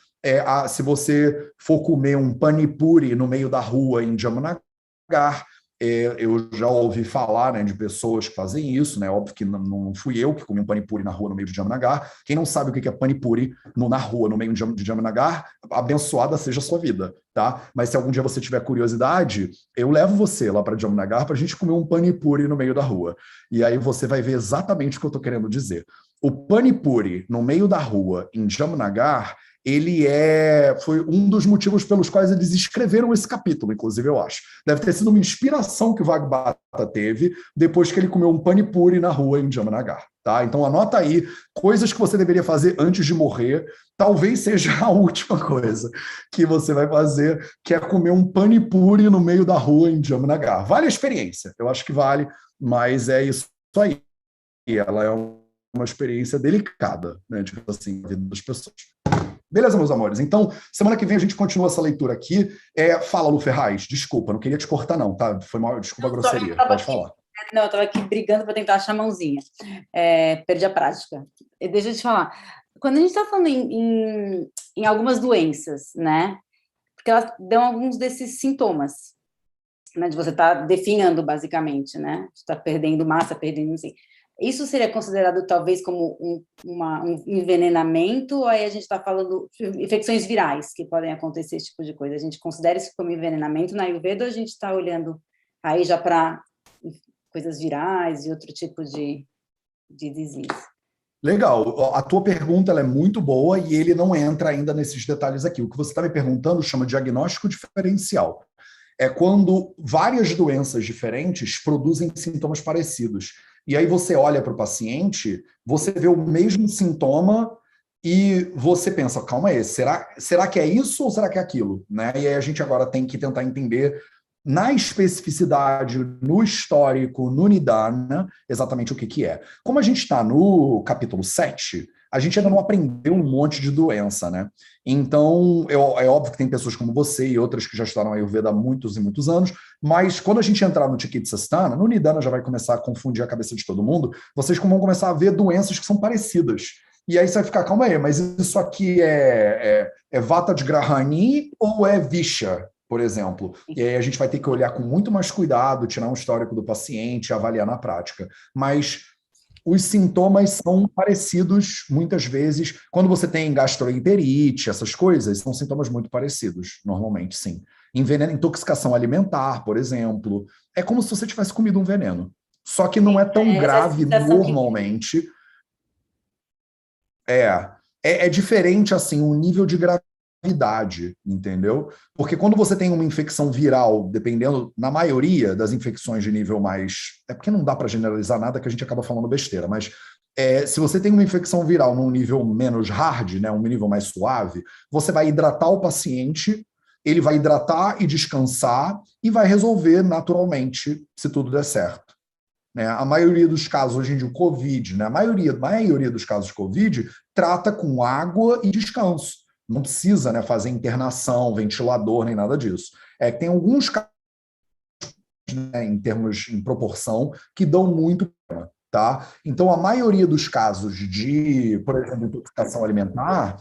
Se você for comer um panipuri no meio da rua em Jamnagar, eu já ouvi falar, né, de pessoas que fazem isso, né? Óbvio que não fui eu que comi um panipuri na rua no meio de Jamnagar. Quem não sabe o que é panipuri na rua, no meio de Jamnagar, abençoada seja a sua vida, tá? Mas se algum dia você tiver curiosidade, eu levo você lá para Jamnagar para a gente comer um panipuri no meio da rua. E aí você vai ver exatamente o que eu estou querendo dizer. O panipuri no meio da rua em Jamnagar, ele foi um dos motivos pelos quais eles escreveram esse capítulo, inclusive, eu acho. Deve ter sido uma inspiração que o Vagbata teve depois que ele comeu um panipuri na rua em Jamnagar, tá? Então anota aí coisas que você deveria fazer antes de morrer. Talvez seja a última coisa que você vai fazer, que é comer um panipuri no meio da rua em Jamnagar. Vale a experiência, eu acho que vale, mas é isso aí. E ela é uma experiência delicada, né, tipo assim, na vida das pessoas. Beleza, meus amores? Então, semana que vem a gente continua essa leitura aqui. Fala, Lu Ferraz. Desculpa, não queria te cortar, não, tá? Foi mal, desculpa a grosseria. Pode falar. Não, eu estava aqui brigando para tentar achar a mãozinha. Perdi a prática. Deixa eu te falar. Quando a gente está falando em algumas doenças, né? Porque elas dão alguns desses sintomas, né? De você estar definhando, basicamente, né? Você está perdendo massa, perdendo, assim. Isso seria considerado, talvez, como um envenenamento, ou aí a gente está falando de infecções virais que podem acontecer, esse tipo de coisa? A gente considera isso como envenenamento na Ayurveda, ou a gente está olhando aí já para coisas virais e outro tipo de disease? Legal. A tua pergunta ela é muito boa e ele não entra ainda nesses detalhes aqui. O que você está me perguntando chama diagnóstico diferencial. É quando várias doenças diferentes produzem sintomas parecidos. E aí você olha para o paciente, você vê o mesmo sintoma e você pensa, calma aí, será que é isso ou será que é aquilo? Né? E aí a gente agora tem que tentar entender na especificidade, no histórico, no Nidana, exatamente o que é. Como a gente está no capítulo 7, a gente ainda não aprendeu um monte de doença, né? Então, é óbvio que tem pessoas como você e outras que já estudaram a Ayurveda há muitos e muitos anos, mas quando a gente entrar no Chikitsastana, no Nidana já vai começar a confundir a cabeça de todo mundo, vocês vão começar a ver doenças que são parecidas. E aí você vai ficar, calma aí, mas isso aqui é Vata de Grahani ou é Visha, por exemplo? E aí a gente vai ter que olhar com muito mais cuidado, tirar um histórico do paciente, avaliar na prática. Mas os sintomas são parecidos, muitas vezes. Quando você tem gastroenterite, essas coisas, são sintomas muito parecidos, normalmente, sim. Intoxicação alimentar, por exemplo. É como se você tivesse comido um veneno. Só que não é tão grave normalmente. É diferente, assim, o nível de gravidade, entendeu? Porque quando você tem uma infecção viral, dependendo, na maioria das infecções de nível mais... É porque não dá para generalizar nada que a gente acaba falando besteira, mas se você tem uma infecção viral num nível menos hard, né, um nível mais suave, você vai hidratar o paciente, ele vai hidratar e descansar e vai resolver naturalmente, se tudo der certo. Né? A maioria dos casos hoje em dia, o Covid, né? A maioria dos casos de Covid trata com água e descanso. Não precisa, né, fazer internação, ventilador, nem nada disso. Tem alguns casos, né, em proporção, que dão muito problema, tá? Então, a maioria dos casos de, por exemplo, intoxicação alimentar,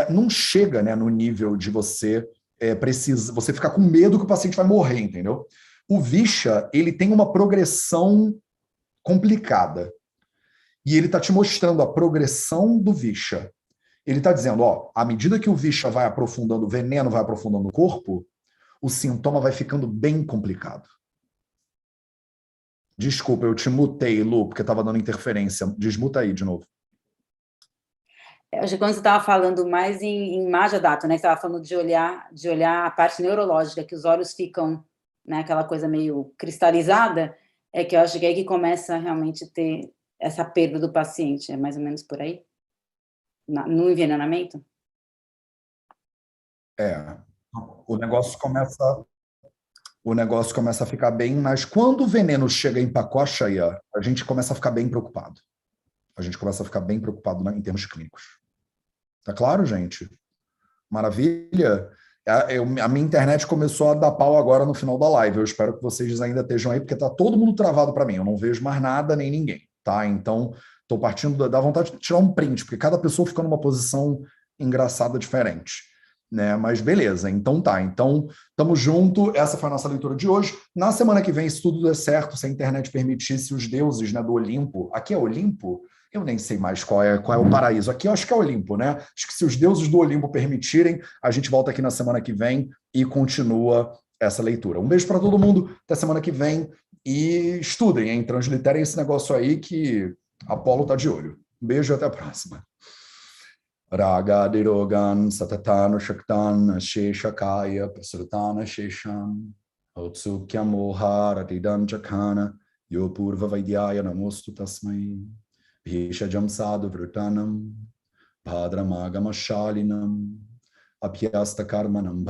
não chega, né, no nível de você você ficar com medo que o paciente vai morrer, entendeu? O Visha, ele tem uma progressão complicada. E ele está te mostrando a progressão do Visha. Ele está dizendo, ó, à medida que o Visha vai aprofundando, o veneno vai aprofundando o corpo, o sintoma vai ficando bem complicado. Desculpa, eu te mutei, Lu, porque estava dando interferência. Desmuta aí de novo. Eu acho que quando você estava falando mais em Majadato, né? Você estava falando de olhar a parte neurológica, que os olhos ficam, né, aquela coisa meio cristalizada, é que eu acho que é aí que começa realmente a ter essa perda do paciente. É mais ou menos por aí? No envenenamento? O negócio começa a ficar bem, mas quando o veneno chega em Pacochaia, a gente começa a ficar bem preocupado. A gente começa a ficar bem preocupado em termos clínicos. Tá claro, gente? Maravilha? A minha internet começou a dar pau agora no final da live. Eu espero que vocês ainda estejam aí, porque tá todo mundo travado para mim. Eu não vejo mais nada nem ninguém, tá? Então, tô partindo da vontade de tirar um print, porque cada pessoa fica numa posição engraçada diferente, né? Mas beleza, então tá. Então, tamo junto. Essa foi a nossa leitura de hoje. Na semana que vem, se tudo der certo, se a internet permitisse, os deuses, né, do Olimpo. Aqui é Olimpo? Eu nem sei mais qual é o paraíso. Aqui eu acho que é Olimpo, né? Acho que se os deuses do Olimpo permitirem, a gente volta aqui na semana que vem e continua essa leitura. Um beijo para todo mundo. Até semana que vem. E estudem, hein? Transliterem esse negócio aí que Apolo tá de olho. Um beijo e até a próxima. Raga Dirogan Satatana Shaktan Sheshakaya Prasrutana Sheshan Otsukyam Moha Ratidan Jakana Yopurva Vaidyaya Namostu Tasmai Bhishajam Sadhu Vrutanam Bhadramagama Shalinam Abhyasta Karmanam